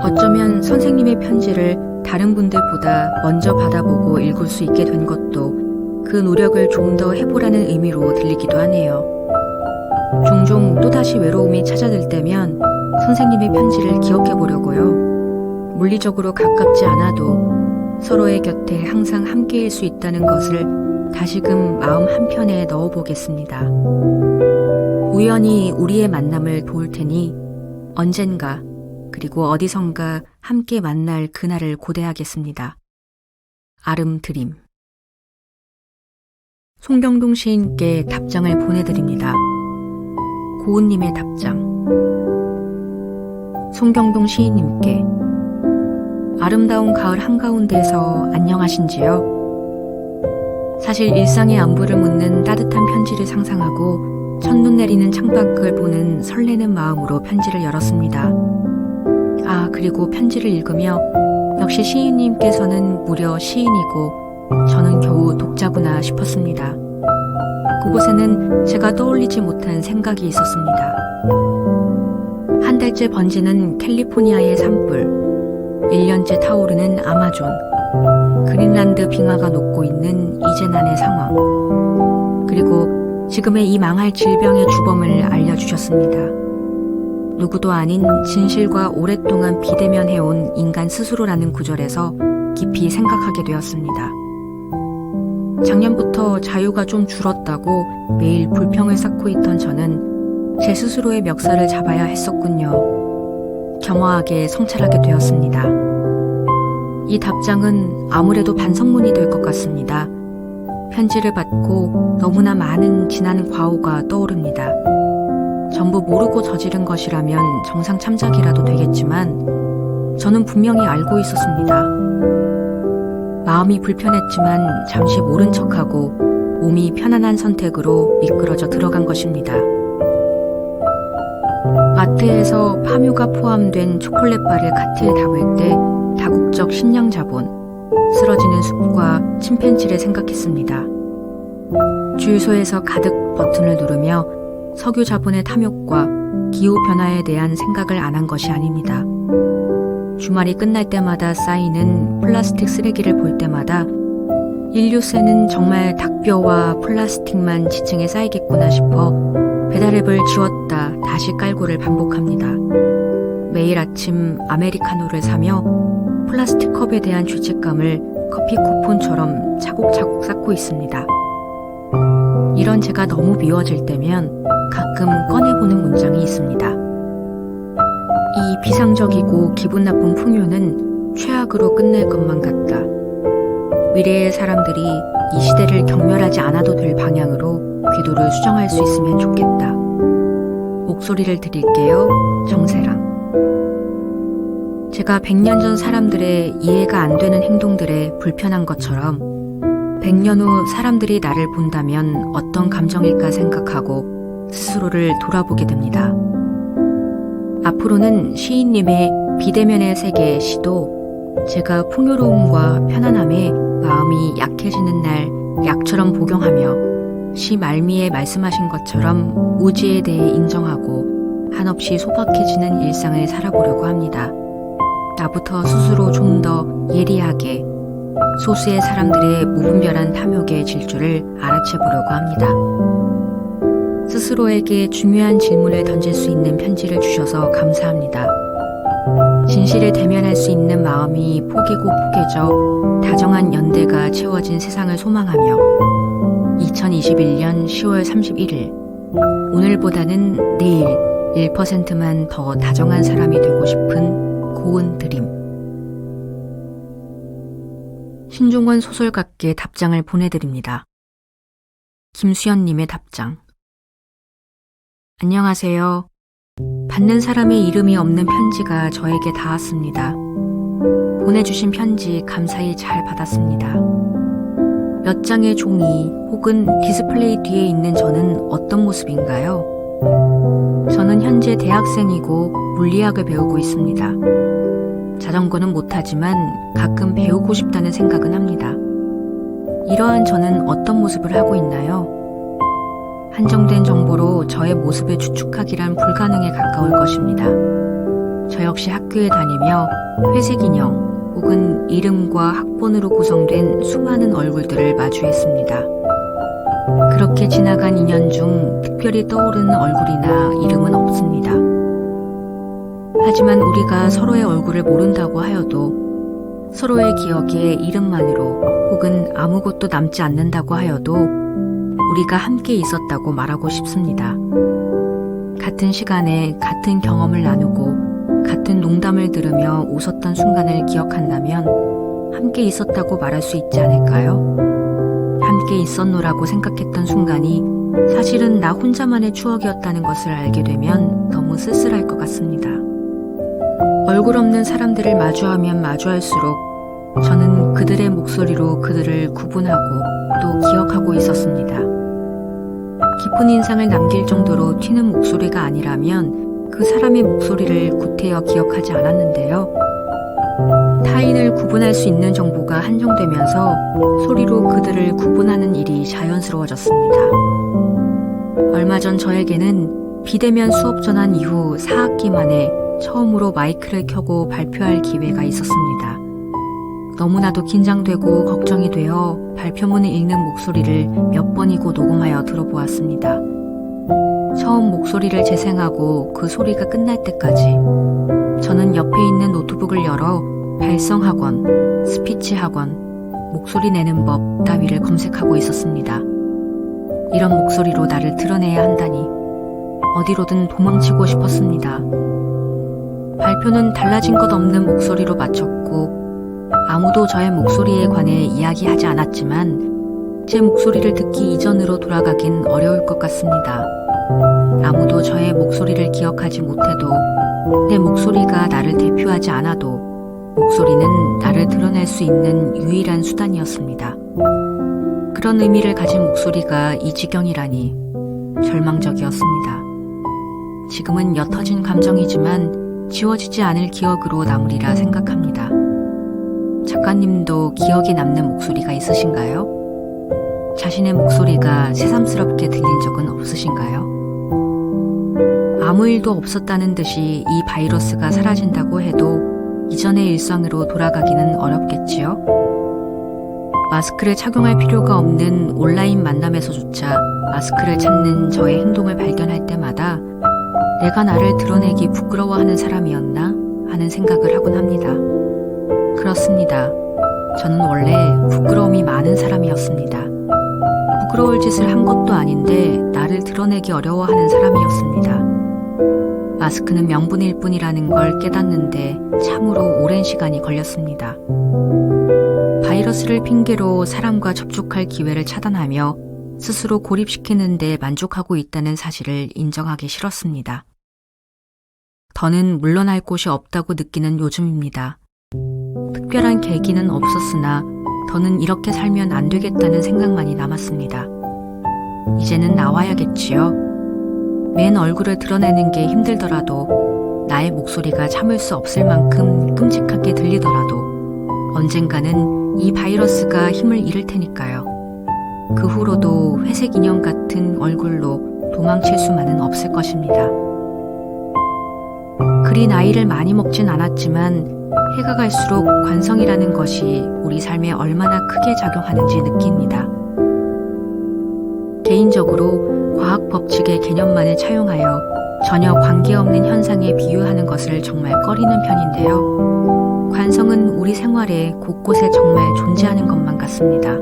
어쩌면 선생님의 편지를 다른 분들보다 먼저 받아보고 읽을 수 있게 된 것도 그 노력을 좀 더 해보라는 의미로 들리기도 하네요. 종종 또다시 외로움이 찾아들 때면 선생님의 편지를 기억해보려고요. 물리적으로 가깝지 않아도 서로의 곁에 항상 함께일 수 있다는 것을 다시금 마음 한편에 넣어보겠습니다. 우연히 우리의 만남을 도울 테니 언젠가 그리고 어디선가 함께 만날 그날을 고대하겠습니다. 아름드림. 송병동 시인께 답장을 보내드립니다. 고은님의 답장. 송병동 시인님께 아름다운 가을 한가운데서 안녕하신지요? 사실 일상의 안부를 묻는 따뜻한 편지를 상상하고 첫눈 내리는 창밖을 보는 설레는 마음으로 편지를 열었습니다. 그리고 편지를 읽으며 역시 시인님께서는 무려 시인이고 저는 나는 겨우 독자구나 싶었습니다. 그곳에는 제가 떠올리지 못한 생각이 있었습니다. 한 달째 번지는 캘리포니아의 산불, 1년째 타오르는 아마존, 그린란드 빙하가 녹고 있는 이재난의 상황, 그리고 지금의 이 망할 질병의 주범을 알려주셨습니다. 누구도 아닌 진실과 오랫동안 비대면해온 인간 스스로라는 구절에서 깊이 생각하게 되었습니다. 작년부터 자유가 좀 줄었다고 매일 불평을 쌓고 있던 저는 제 스스로의 멱살을 잡아야 했었군요. 겸허하게 성찰하게 되었습니다. 이 답장은 아무래도 반성문이 될 것 같습니다. 편지를 받고 너무나 많은 지난 과오가 떠오릅니다. 전부 모르고 저지른 것이라면 정상 참작이라도 되겠지만 저는 분명히 알고 있었습니다. 마음이 불편했지만 잠시 모른 척하고 몸이 편안한 선택으로 미끄러져 들어간 것입니다. 마트에서 파묘가 포함된 초콜릿바를 카트에 담을 때 다국적 식량 자본, 쓰러지는 숲과 침팬지를 생각했습니다. 주유소에서 가득 버튼을 누르며 석유 자본의 탐욕과 기후변화에 대한 생각을 안 한 것이 아닙니다. 주말이 끝날 때마다 쌓이는 플라스틱 쓰레기를 볼 때마다 인류세는 정말 닭뼈와 플라스틱만 지층에 쌓이겠구나 싶어 배달앱을 지웠다 다시 깔고를 반복합니다. 매일 아침 아메리카노를 사며 플라스틱 컵에 대한 죄책감을 커피 쿠폰처럼 차곡차곡 쌓고 있습니다. 이런 제가 너무 미워질 때면 가끔 꺼내보는 문장이 있습니다. 이 비상적이고 기분 나쁜 풍요는 최악으로 끝날 것만 같다. 미래의 사람들이 이 시대를 경멸하지 않아도 될 방향으로 궤도를 수정할 수 있으면 좋겠다. 목소리를 드릴게요. 정세랑. 제가 100년 전 사람들의 이해가 안 되는 행동들에 불편한 것처럼 100년 후 사람들이 나를 본다면 어떤 감정일까 생각하고 스스로를 돌아보게 됩니다. 앞으로는 시인님의 비대면의 세계의 시도 제가 풍요로움과 편안함에 마음이 약해지는 날 약처럼 복용하며 시 말미에 말씀하신 것처럼 우지에 대해 인정하고 한없이 소박해지는 일상을 살아보려고 합니다. 나부터 스스로 좀 더 예리하게 소수의 사람들의 무분별한 탐욕의 질주를 알아채보려고 합니다. 스스로에게 중요한 질문을 던질 수 있는 편지를 주셔서 감사합니다. 진실을 대면할 수 있는 마음이 포개고 포개져 다정한 연대가 채워진 세상을 소망하며 2021년 10월 31일 오늘보다는 내일 1%만 더 다정한 사람이 되고 싶은 고운 드림. 신중원 소설가께 답장을 보내드립니다. 김수연님의 답장. 안녕하세요. 받는 사람의 이름이 없는 편지가 저에게 닿았습니다. 보내주신 편지 감사히 잘 받았습니다. 몇 장의 종이 혹은 디스플레이 뒤에 있는 저는 어떤 모습인가요? 저는 현재 대학생이고 물리학을 배우고 있습니다. 자전거는 못하지만 가끔 배우고 싶다는 생각은 합니다. 이러한 저는 어떤 모습을 하고 있나요? 한정된 정보로 저의 모습을 추측하기란 불가능에 가까울 것입니다. 저 역시 학교에 다니며 회색 인형 혹은 이름과 학번으로 구성된 수많은 얼굴들을 마주했습니다. 그렇게 지나간 2년 중 특별히 떠오르는 얼굴이나 이름은 없습니다. 하지만 우리가 서로의 얼굴을 모른다고 하여도 서로의 기억에 이름만으로 혹은 아무것도 남지 않는다고 하여도 우리가 함께 있었다고 말하고 싶습니다. 같은 시간에 같은 경험을 나누고 같은 농담을 들으며 웃었던 순간을 기억한다면 함께 있었다고 말할 수 있지 않을까요? 함께 있었노라고 생각했던 순간이 사실은 나 혼자만의 추억이었다는 것을 알게 되면 너무 쓸쓸할 것 같습니다. 얼굴 없는 사람들을 마주하면 마주할수록 저는 그들의 목소리로 그들을 구분하고 또 기억하고 있었습니다. 깊은 인상을 남길 정도로 튀는 목소리가 아니라면 그 사람의 목소리를 구태여 기억하지 않았는데요. 타인을 구분할 수 있는 정보가 한정되면서 소리로 그들을 구분하는 일이 자연스러워졌습니다. 얼마 전 저에게는 비대면 수업 전환 이후 4학기 만에 처음으로 마이크를 켜고 발표할 기회가 있었습니다. 너무나도 긴장되고 걱정이 되어 발표문을 읽는 목소리를 몇 번이고 녹음하여 들어보았습니다. 처음 목소리를 재생하고 그 소리가 끝날 때까지 저는 옆에 있는 노트북을 열어 발성학원, 스피치학원, 목소리 내는 법 따위를 검색하고 있었습니다. 이런 목소리로 나를 드러내야 한다니 어디로든 도망치고 싶었습니다. 발표는 달라진 것 없는 목소리로 마쳤고 아무도 저의 목소리에 관해 이야기하지 않았지만 제 목소리를 듣기 이전으로 돌아가긴 어려울 것 같습니다. 아무도 저의 목소리를 기억하지 못해도 내 목소리가 나를 대표하지 않아도 목소리는 나를 드러낼 수 있는 유일한 수단이었습니다. 그런 의미를 가진 목소리가 이 지경이라니 절망적이었습니다. 지금은 옅어진 감정이지만 지워지지 않을 기억으로 남으리라 생각합니다. 작가님도 기억에 남는 목소리가 있으신가요? 자신의 목소리가 새삼스럽게 들린 적은 없으신가요? 아무 일도 없었다는 듯이 이 바이러스가 사라진다고 해도 이전의 일상으로 돌아가기는 어렵겠지요? 마스크를 착용할 필요가 없는 온라인 만남에서조차 마스크를 찾는 저의 행동을 발견할 때마다 내가 나를 드러내기 부끄러워하는 사람이었나 하는 생각을 하곤 합니다. 그렇습니다. 저는 원래 부끄러움이 많은 사람이었습니다. 부끄러울 짓을 한 것도 아닌데 나를 드러내기 어려워하는 사람이었습니다. 마스크는 명분일 뿐이라는 걸 깨닫는데 참으로 오랜 시간이 걸렸습니다. 바이러스를 핑계로 사람과 접촉할 기회를 차단하며 스스로 고립시키는 데 만족하고 있다는 사실을 인정하기 싫었습니다. 더는 물러날 곳이 없다고 느끼는 요즘입니다. 특별한 계기는 없었으나 더는 이렇게 살면 안 되겠다는 생각만이 남았습니다. 이제는 나와야겠지요. 맨 얼굴을 드러내는 게 힘들더라도 나의 목소리가 참을 수 없을 만큼 끔찍하게 들리더라도 언젠가는 이 바이러스가 힘을 잃을 테니까요. 그 후로도 회색 인형 같은 얼굴로 도망칠 수만은 없을 것입니다. 그리 나이를 많이 먹진 않았지만 해가 갈수록 관성이라는 것이 우리 삶에 얼마나 크게 작용하는지 느낍니다. 개인적으로 과학 법칙의 개념만을 차용하여 전혀 관계없는 현상에 비유하는 것을 정말 꺼리는 편인데요. 관성은 우리 생활에 곳곳에 정말 존재하는 것만 같습니다.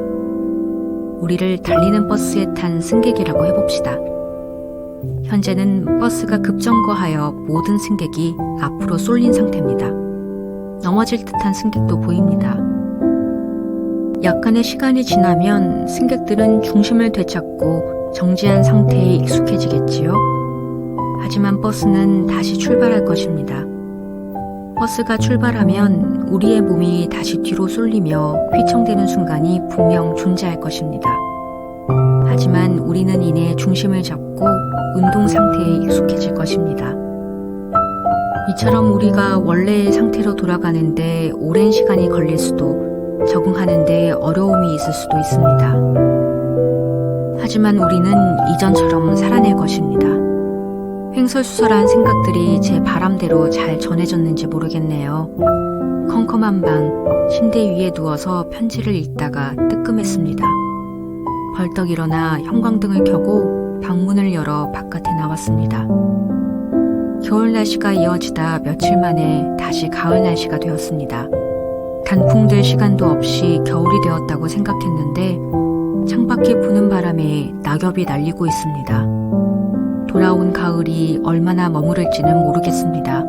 우리를 달리는 버스에 탄 승객이라고 해봅시다. 현재는 버스가 급정거하여 모든 승객이 앞으로 쏠린 상태입니다. 넘어질 듯한 승객도 보입니다. 약간의 시간이 지나면 승객들은 중심을 되찾고 정지한 상태에 익숙해지겠지요. 하지만 버스는 다시 출발할 것입니다. 버스가 출발하면 우리의 몸이 다시 뒤로 쏠리며 휘청대는 순간이 분명 존재할 것입니다. 하지만 우리는 이내 중심을 잡고 운동 상태에 익숙해질 것입니다. 이처럼 우리가 원래의 상태로 돌아가는데 오랜 시간이 걸릴 수도 적응하는데 어려움이 있을 수도 있습니다. 하지만 우리는 이전처럼 살아낼 것입니다. 횡설수설한 생각들이 제 바람대로 잘 전해졌는지 모르겠네요. 컴컴한 방, 침대 위에 누워서 편지를 읽다가 뜨끔했습니다. 벌떡 일어나 형광등을 켜고 방문을 열어 바깥에 나왔습니다. 겨울 날씨가 이어지다 며칠 만에 다시 가을 날씨가 되었습니다. 단풍 될 시간도 없이 겨울이 되었다고 생각했는데 창밖에 부는 바람에 낙엽이 날리고 있습니다. 돌아온 가을이 얼마나 머무를지는 모르겠습니다.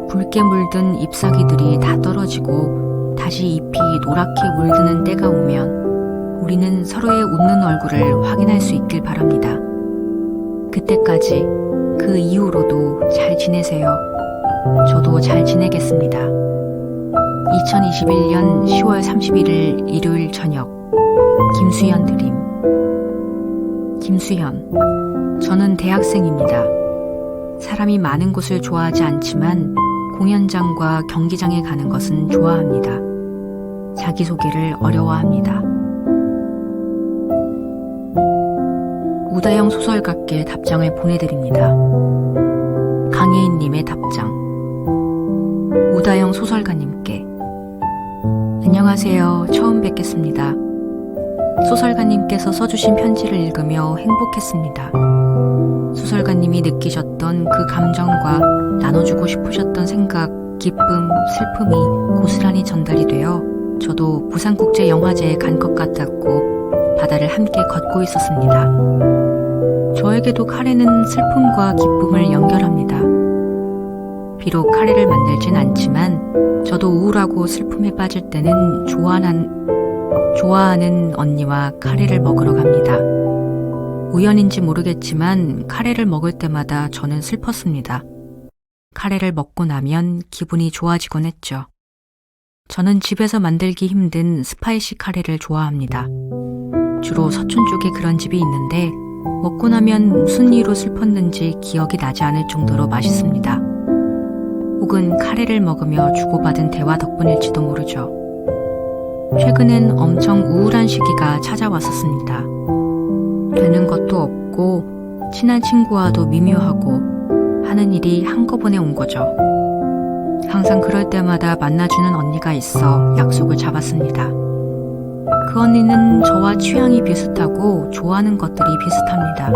붉게 물든 잎사귀들이 다 떨어지고 다시 잎이 노랗게 물드는 때가 오면 우리는 서로의 웃는 얼굴을 확인할 수 있길 바랍니다. 그때까지 그 이후로도 잘 지내세요. 저도 잘 지내겠습니다. 2021년 10월 31일 일요일 저녁 김수현 드림. 김수현. 저는 대학생입니다. 사람이 많은 곳을 좋아하지 않지만 공연장과 경기장에 가는 것은 좋아합니다. 자기소개를 어려워합니다. 우다영 소설가께 답장을 보내드립니다. 강혜인님의 답장. 우다영 소설가님께 안녕하세요. 처음 뵙겠습니다. 소설가님께서 써주신 편지를 읽으며 행복했습니다. 소설가님이 느끼셨던 그 감정과 나눠주고 싶으셨던 생각, 기쁨, 슬픔이 고스란히 전달이 되어 저도 부산국제영화제에 간 것 같았고 바다를 함께 걷고 있었습니다. 저에게도 카레는 슬픔과 기쁨을 연결합니다. 비록 카레를 만들진 않지만 저도 우울하고 슬픔에 빠질 때는 좋아하는 언니와 카레를 먹으러 갑니다. 우연인지 모르겠지만 카레를 먹을 때마다 저는 슬펐습니다. 카레를 먹고 나면 기분이 좋아지곤 했죠. 저는 집에서 만들기 힘든 스파이시 카레를 좋아합니다. 주로 서촌 쪽에 그런 집이 있는데 먹고 나면 무슨 이유로 슬펐는지 기억이 나지 않을 정도로 맛있습니다. 혹은 카레를 먹으며 주고받은 대화 덕분일지도 모르죠. 최근엔 엄청 우울한 시기가 찾아왔었습니다. 되는 것도 없고 친한 친구와도 미묘하고 하는 일이 한꺼번에 온 거죠. 항상 그럴 때마다 만나주는 언니가 있어 약속을 잡았습니다. 그 언니는 저와 취향이 비슷하고 좋아하는 것들이 비슷합니다.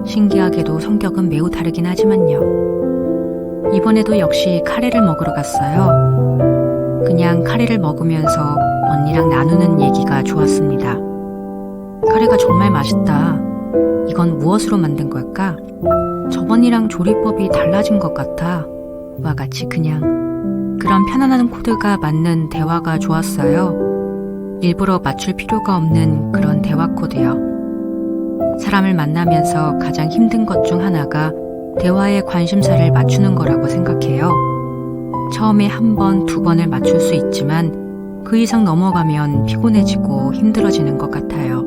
신기하게도 성격은 매우 다르긴 하지만요. 이번에도 역시 카레를 먹으러 갔어요. 그냥 카레를 먹으면서 언니랑 나누는 얘기가 좋았습니다. 카레가 정말 맛있다. 이건 무엇으로 만든 걸까? 저번이랑 조리법이 달라진 것 같아. 와 같이 그냥 그런 편안한 코드가 맞는 대화가 좋았어요. 일부러 맞출 필요가 없는 그런 대화 코드요. 사람을 만나면서 가장 힘든 것 중 하나가 대화의 관심사를 맞추는 거라고 생각해요. 처음에 한 번, 두 번을 맞출 수 있지만 그 이상 넘어가면 피곤해지고 힘들어지는 것 같아요.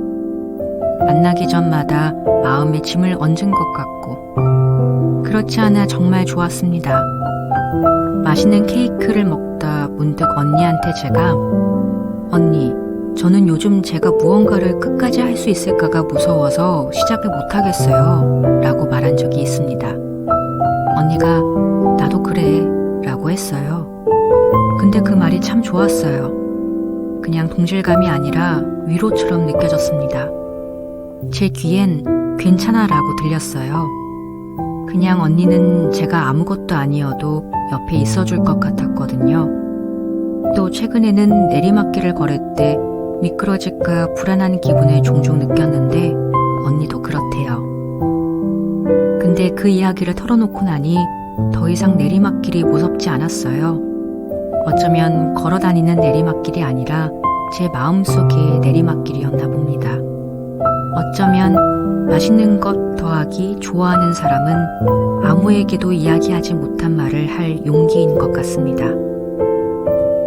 만나기 전마다 마음에 짐을 얹은 것 같고 그렇지 않아 정말 좋았습니다. 맛있는 케이크를 먹다 문득 언니한테 제가 언니, 저는 요즘 제가 무언가를 끝까지 할 수 있을까가 무서워서 시작을 못하겠어요 라고 말한 적이 있습니다. 언니가 나도 그래 라고 했어요. 근데 그 말이 참 좋았어요. 그냥 동질감이 아니라 위로처럼 느껴졌습니다. 제 귀엔 괜찮아 라고 들렸어요. 그냥 언니는 제가 아무것도 아니어도 옆에 있어줄 것 같았거든요. 또 최근에는 내리막길을 걸을 때 미끄러질까 불안한 기분을 종종 느꼈는데 언니도 그렇대요. 근데 그 이야기를 털어놓고 나니 더 이상 내리막길이 무섭지 않았어요. 어쩌면 걸어다니는 내리막길이 아니라 제 마음속의 내리막길이었나 봅니다. 어쩌면 맛있는 것 더하기 좋아하는 사람은 아무에게도 이야기하지 못한 말을 할 용기인 것 같습니다.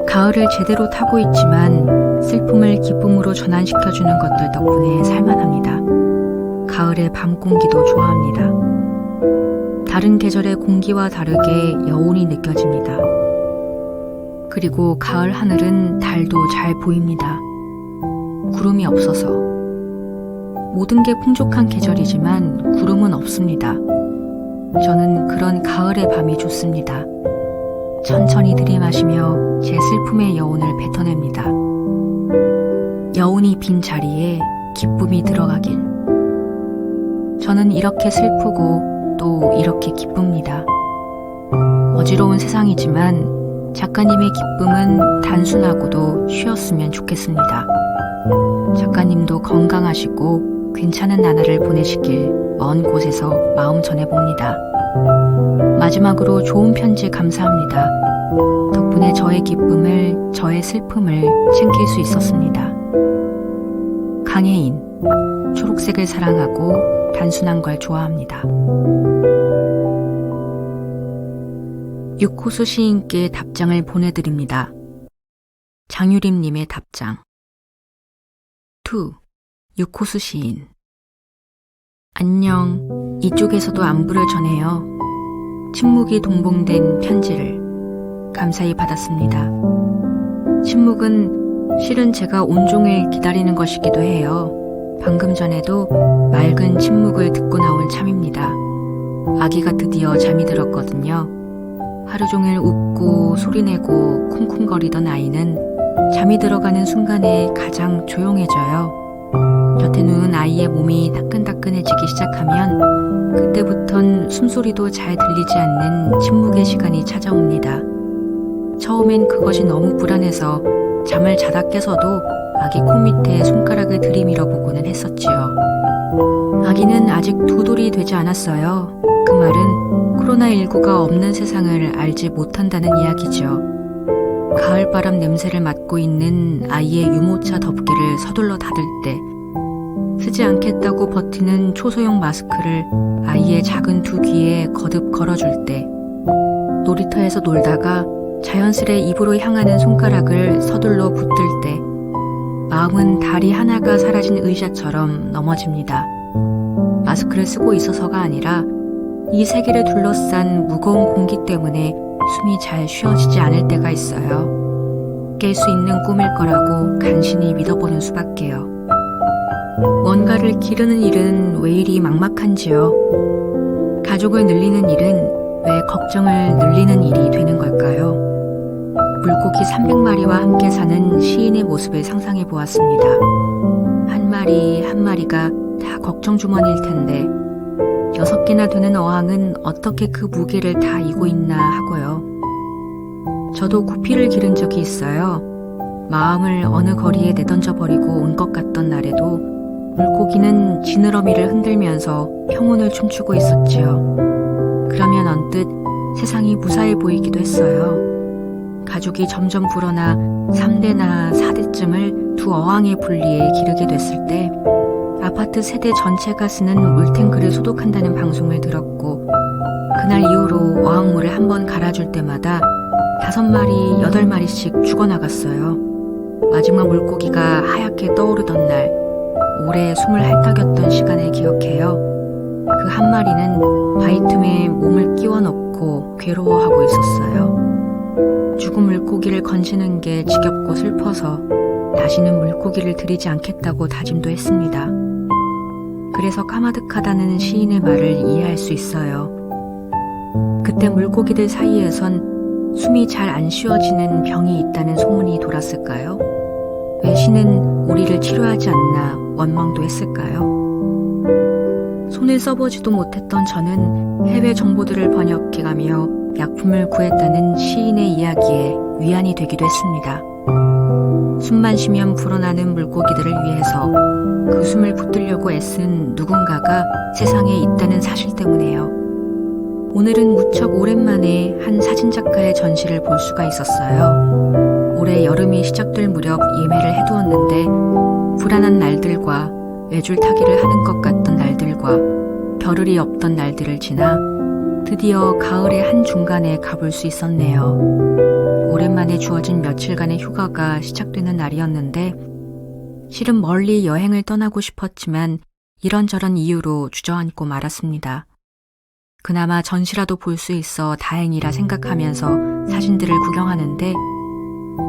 가을을 제대로 타고 있지만 슬픔을 기쁨으로 전환시켜주는 것들 덕분에 살만합니다. 가을의 밤 공기도 좋아합니다. 다른 계절의 공기와 다르게 여운이 느껴집니다. 그리고 가을 하늘은 달도 잘 보입니다. 구름이 없어서. 모든 게 풍족한 계절이지만 구름은 없습니다. 저는 그런 가을의 밤이 좋습니다. 천천히 들이마시며 제 슬픔의 여운을 뱉어냅니다. 여운이 빈 자리에 기쁨이 들어가길. 저는 이렇게 슬프고 또 이렇게 기쁩니다. 어지러운 세상이지만 작가님의 기쁨은 단순하고도 쉬었으면 좋겠습니다. 작가님도 건강하시고 괜찮은 나날을 보내시길 먼 곳에서 마음 전해봅니다. 마지막으로 좋은 편지 감사합니다. 덕분에 저의 기쁨을, 저의 슬픔을 챙길 수 있었습니다. 강혜인, 초록색을 사랑하고 단순한 걸 좋아합니다. 육호수 시인께 답장을 보내드립니다. 장유림님의 답장. 2. 육호수 시인. 안녕. 이쪽에서도 안부를 전해요. 침묵이 동봉된 편지를. 감사히 받았습니다. 침묵은 실은 제가 온종일 기다리는 것이기도 해요. 방금 전에도 맑은 침묵을 듣고 나올 참입니다. 아기가 드디어 잠이 들었거든요. 하루 종일 웃고 소리내고 쿵쿵거리던 아이는 잠이 들어가는 순간에 가장 조용해져요. 곁에 누운 아이의 몸이 따끈따끈해지기 시작하면 그때부턴 숨소리도 잘 들리지 않는 침묵의 시간이 찾아옵니다. 처음엔 그것이 너무 불안해서 잠을 자다 깨서도 아기 콧밑에 손가락을 들이밀어 보고는 했었지요. 아기는 아직 2돌이 되지 않았어요. 그 말은 코로나19가 없는 세상을 알지 못한다는 이야기죠. 가을바람 냄새를 맡고 있는 아이의 유모차 덮개를 서둘러 닫을 때, 쓰지 않겠다고 버티는 초소형 마스크를 아이의 작은 두 귀에 거듭 걸어줄 때, 놀이터에서 놀다가 자연스레 입으로 향하는 손가락을 서둘러 붙들 때, 마음은 다리 하나가 사라진 의자처럼 넘어집니다. 마스크를 쓰고 있어서가 아니라 이 세계를 둘러싼 무거운 공기 때문에 숨이 잘 쉬어지지 않을 때가 있어요. 깰 수 있는 꿈일 거라고 간신히 믿어보는 수밖에요. 뭔가를 기르는 일은 왜 이리 막막한지요? 가족을 늘리는 일은 왜 걱정을 늘리는 일이 되는 걸까요? 물고기 300마리와 함께 사는 시인의 모습을 상상해 보았습니다. 한 마리 한 마리가 다 걱정 주머니일 텐데 6개나 되는 어항은 어떻게 그 무게를 다 이고 있나 하고요. 저도 구피를 기른 적이 있어요. 마음을 어느 거리에 내던져 버리고 온 것 같던 날에도 물고기는 지느러미를 흔들면서 평온을 춤추고 있었지요. 그러면 언뜻 세상이 무사해 보이기도 했어요. 가족이 점점 불어나 3대나 4대쯤을 두 어항에 분리해 기르게 됐을 때 아파트 세대 전체가 쓰는 물탱크를 소독한다는 방송을 들었고 그날 이후로 어항물을 한번 갈아줄 때마다 5마리, 8마리씩 죽어나갔어요. 마지막 물고기가 하얗게 떠오르던 날 오래 숨을 핥아겼던 시간을 기억해요. 그 한 마리는 바위 틈에 몸을 끼워 넣고 괴로워하고 있었어요. 죽은 물고기를 건지는 게 지겹고 슬퍼서 다시는 물고기를 들이지 않겠다고 다짐도 했습니다. 그래서 까마득하다는 시인의 말을 이해할 수 있어요. 그때 물고기들 사이에선 숨이 잘 안 쉬어지는 병이 있다는 소문이 돌았을까요? 왜 신은 우리를 치료하지 않나 원망도 했을까요? 손을 써보지도 못했던 저는 해외 정보들을 번역해가며 약품을 구했다는 시인의 이야기에 위안이 되기도 했습니다. 숨만 쉬면 불어나는 물고기들을 위해서 그 숨을 붙들려고 애쓴 누군가가 세상에 있다는 사실 때문에요. 오늘은 무척 오랜만에 한 사진작가의 전시를 볼 수가 있었어요. 올해 여름이 시작될 무렵 예매를 해두었는데 불안한 날들과 외줄타기를 하는 것 같던 날들과 겨를이 없던 날들을 지나 드디어 가을의 한중간에 가볼 수 있었네요. 오랜만에 주어진 며칠간의 휴가가 시작되는 날이었는데 실은 멀리 여행을 떠나고 싶었지만 이런저런 이유로 주저앉고 말았습니다. 그나마 전시라도 볼 수 있어 다행이라 생각하면서 사진들을 구경하는데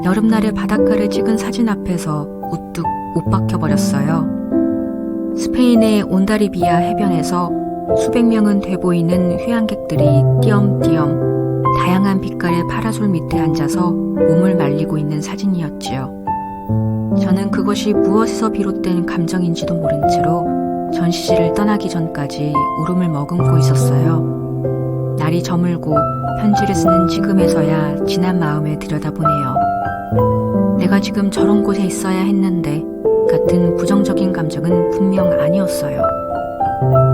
여름날의 바닷가를 찍은 사진 앞에서 우뚝 못 박혀버렸어요. 스페인의 온다리비아 해변에서 수백 명은 돼 보이는 휴양객들이 띄엄띄엄 다양한 빛깔의 파라솔 밑에 앉아서 몸을 말리고 있는 사진이었지요. 저는 그것이 무엇에서 비롯된 감정인지도 모른 채로 전시실을 떠나기 전까지 울음을 머금고 있었어요. 날이 저물고 편지를 쓰는 지금에서야 지난 마음을 들여다보네요. 내가 지금 저런 곳에 있어야 했는데 같은 부정적인 감정은 분명 아니었어요.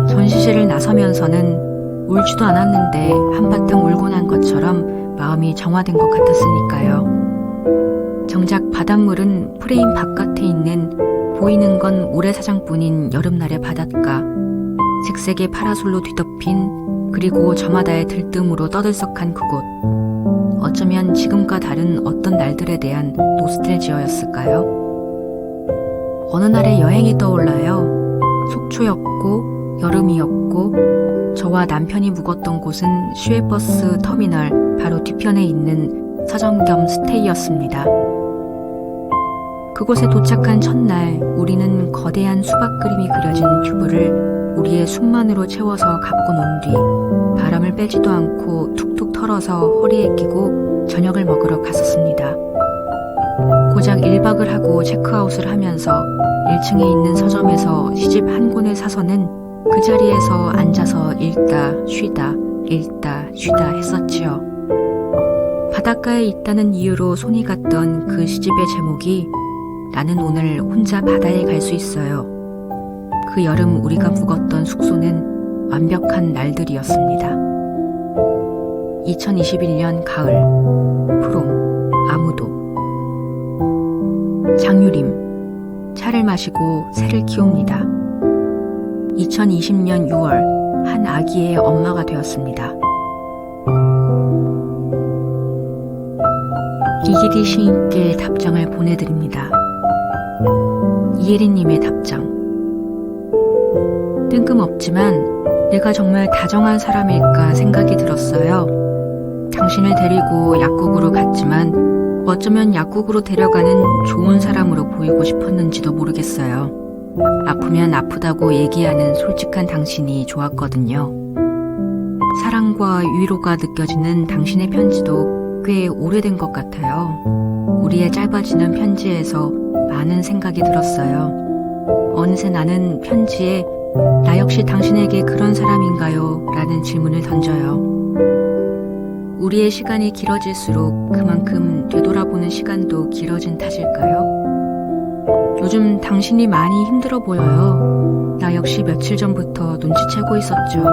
전시실을 나서면서는 울지도 않았는데 한바탕 울고 난 것처럼 마음이 정화된 것 같았으니까요. 정작 바닷물은 프레임 바깥에 있는 보이는 건 모래사장뿐인 여름날의 바닷가, 색색의 파라솔로 뒤덮인 그리고 저마다의 들뜸으로 떠들썩한 그곳. 어쩌면 지금과 다른 어떤 날들에 대한 노스텔지어였을까요? 어느 날의 여행이 떠올라요. 속초였고 여름이었고 저와 남편이 묵었던 곳은 시외버스 터미널 바로 뒤편에 있는 서점 겸 스테이였습니다. 그곳에 도착한 첫날 우리는 거대한 수박 그림이 그려진 튜브를 우리의 숨만으로 채워서 갖고 논 뒤 바람을 빼지도 않고 툭툭 털어서 허리에 끼고 저녁을 먹으러 갔었습니다. 고작 1박을 하고 체크아웃을 하면서 1층에 있는 서점에서 시집 한 권을 사서는 그 자리에서 앉아서 읽다 쉬다 읽다 쉬다 했었지요. 바닷가에 있다는 이유로 손이 갔던 그 시집의 제목이 나는 오늘 혼자 바다에 갈 수 있어요. 그 여름 우리가 묵었던 숙소는 완벽한 날들이었습니다. 2021년 가을, 프롬, 아무도. 장유림, 차를 마시고 새를 키웁니다. 2020년 6월, 한 아기의 엄마가 되었습니다. 이기리 시인께 답장을 보내드립니다. 이혜리님의 답장. 뜬금없지만 내가 정말 다정한 사람일까 생각이 들었어요. 당신을 데리고 약국으로 갔지만 어쩌면 약국으로 데려가는 좋은 사람으로 보이고 싶었는지도 모르겠어요. 아프면 아프다고 얘기하는 솔직한 당신이 좋았거든요. 사랑과 위로가 느껴지는 당신의 편지도 꽤 오래된 것 같아요. 우리의 짧아지는 편지에서 많은 생각이 들었어요. 어느새 나는 편지에 나 역시 당신에게 그런 사람인가요? 라는 질문을 던져요. 우리의 시간이 길어질수록 그만큼 되돌아보는 시간도 길어진 탓일까요? 요즘 당신이 많이 힘들어 보여요. 나 역시 며칠 전부터 눈치채고 있었죠.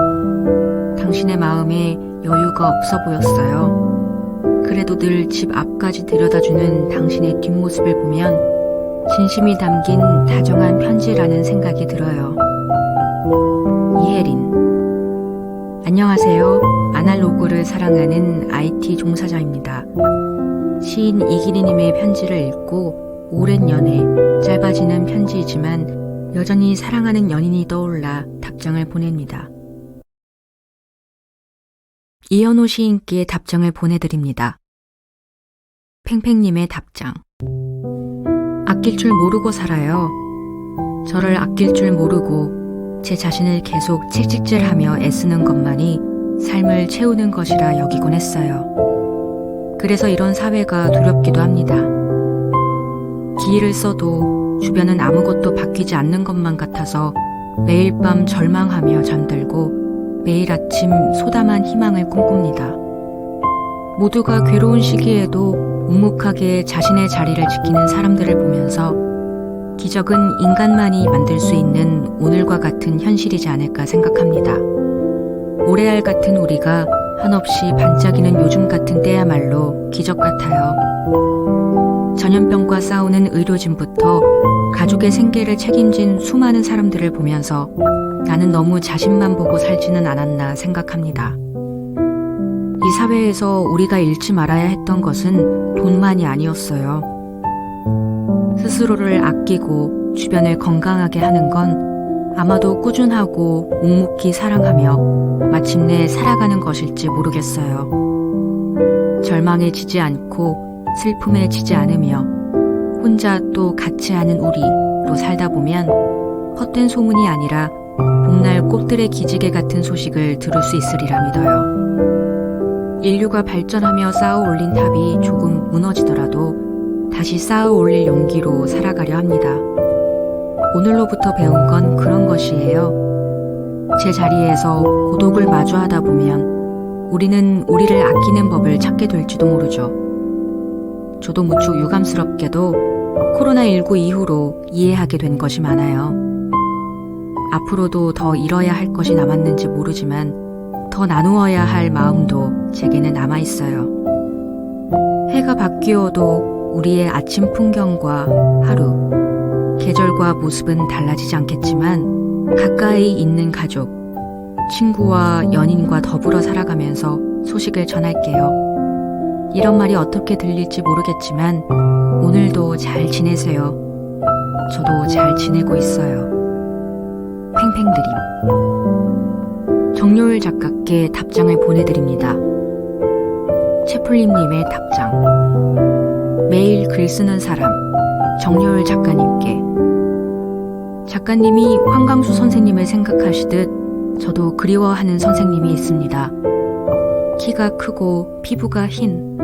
당신의 마음에 여유가 없어 보였어요. 그래도 늘 집 앞까지 데려다주는 당신의 뒷모습을 보면 진심이 담긴 다정한 편지라는 생각이 들어요. 이혜린. 안녕하세요. 아날로그를 사랑하는 IT 종사자입니다. 시인 이기리님의 편지를 읽고 오랜 연애, 짧아지는 편지이지만 여전히 사랑하는 연인이 떠올라 답장을 보냅니다. 이현호 시인께 답장을 보내드립니다. 팽팽님의 답장. 아낄 줄 모르고 살아요. 저를 아낄 줄 모르고 제 자신을 계속 채찍질하며 애쓰는 것만이 삶을 채우는 것이라 여기곤 했어요. 그래서 이런 사회가 두렵기도 합니다. 기회를 써도 주변은 아무것도 바뀌지 않는 것만 같아서 매일 밤 절망하며 잠들고 매일 아침 소담한 희망을 꿈꿉니다. 모두가 괴로운 시기에도 묵묵하게 자신의 자리를 지키는 사람들을 보면서 기적은 인간만이 만들 수 있는 오늘과 같은 현실이지 않을까 생각합니다. 모래알 같은 우리가 한없이 반짝이는 요즘 같은 때야말로 기적 같아요. 전염병과 싸우는 의료진부터 가족의 생계를 책임진 수많은 사람들을 보면서 나는 너무 자신만 보고 살지는 않았나 생각합니다. 이 사회에서 우리가 잃지 말아야 했던 것은 돈만이 아니었어요. 스스로를 아끼고 주변을 건강하게 하는 건 아마도 꾸준하고 묵묵히 사랑하며 마침내 살아가는 것일지 모르겠어요. 절망에 지지 않고 슬픔에 지지 않으며 혼자 또 같이 하는 우리로 살다 보면 헛된 소문이 아니라 봄날 꽃들의 기지개 같은 소식을 들을 수 있으리라 믿어요. 인류가 발전하며 쌓아 올린 탑이 조금 무너지더라도 다시 쌓아 올릴 용기로 살아가려 합니다. 오늘로부터 배운 건 그런 것이에요. 제 자리에서 고독을 마주하다 보면 우리는 우리를 아끼는 법을 찾게 될지도 모르죠. 저도 무척 유감스럽게도 코로나19 이후로 이해하게 된 것이 많아요. 앞으로도 더 잃어야 할 것이 남았는지 모르지만 더 나누어야 할 마음도 제게는 남아있어요. 해가 바뀌어도 우리의 아침 풍경과 하루, 계절과 모습은 달라지지 않겠지만 가까이 있는 가족, 친구와 연인과 더불어 살아가면서 소식을 전할게요. 이런 말이 어떻게 들릴지 모르겠지만 오늘도 잘 지내세요. 저도 잘 지내고 있어요. 팽팽드림. 정요일 작가께 답장을 보내드립니다. 채플린님의 답장. 매일 글 쓰는 사람, 정여울 작가님께. 작가님이 황강수 선생님을 생각하시듯 저도 그리워하는 선생님이 있습니다. 키가 크고 피부가 흰,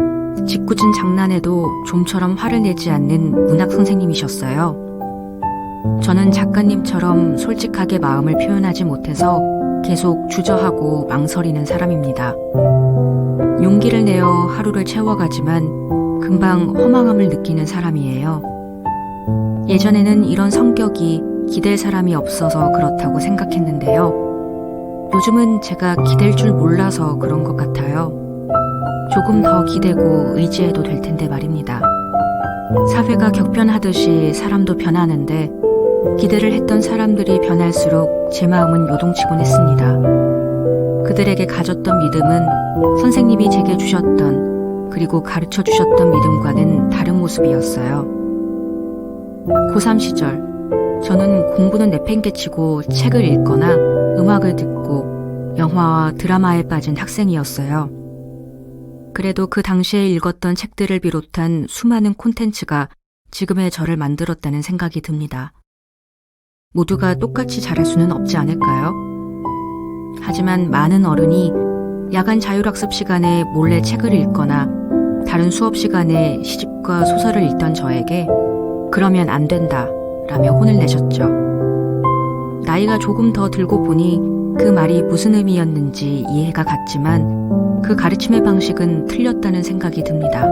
짓궂은 장난에도 좀처럼 화를 내지 않는 문학 선생님이셨어요. 저는 작가님처럼 솔직하게 마음을 표현하지 못해서 계속 주저하고 망설이는 사람입니다. 용기를 내어 하루를 채워가지만 금방 허망함을 느끼는 사람이에요. 예전에는 이런 성격이 기댈 사람이 없어서 그렇다고 생각했는데요. 요즘은 제가 기댈 줄 몰라서 그런 것 같아요. 조금 더 기대고 의지해도 될 텐데 말입니다. 사회가 격변하듯이 사람도 변하는데 기대를 했던 사람들이 변할수록 제 마음은 요동치곤 했습니다. 그들에게 가졌던 믿음은 선생님이 제게 주셨던 그리고 가르쳐 주셨던 믿음과는 다른 모습이었어요. 고3 시절 저는 공부는 내팽개치고 책을 읽거나 음악을 듣고 영화와 드라마에 빠진 학생이었어요. 그래도 그 당시에 읽었던 책들을 비롯한 수많은 콘텐츠가 지금의 저를 만들었다는 생각이 듭니다. 모두가 똑같이 잘할 수는 없지 않을까요? 하지만 많은 어른이 야간 자율학습 시간에 몰래 책을 읽거나 다른 수업 시간에 시집과 소설을 읽던 저에게 그러면 안 된다 라며 혼을 내셨죠. 나이가 조금 더 들고 보니 그 말이 무슨 의미였는지 이해가 갔지만 그 가르침의 방식은 틀렸다는 생각이 듭니다.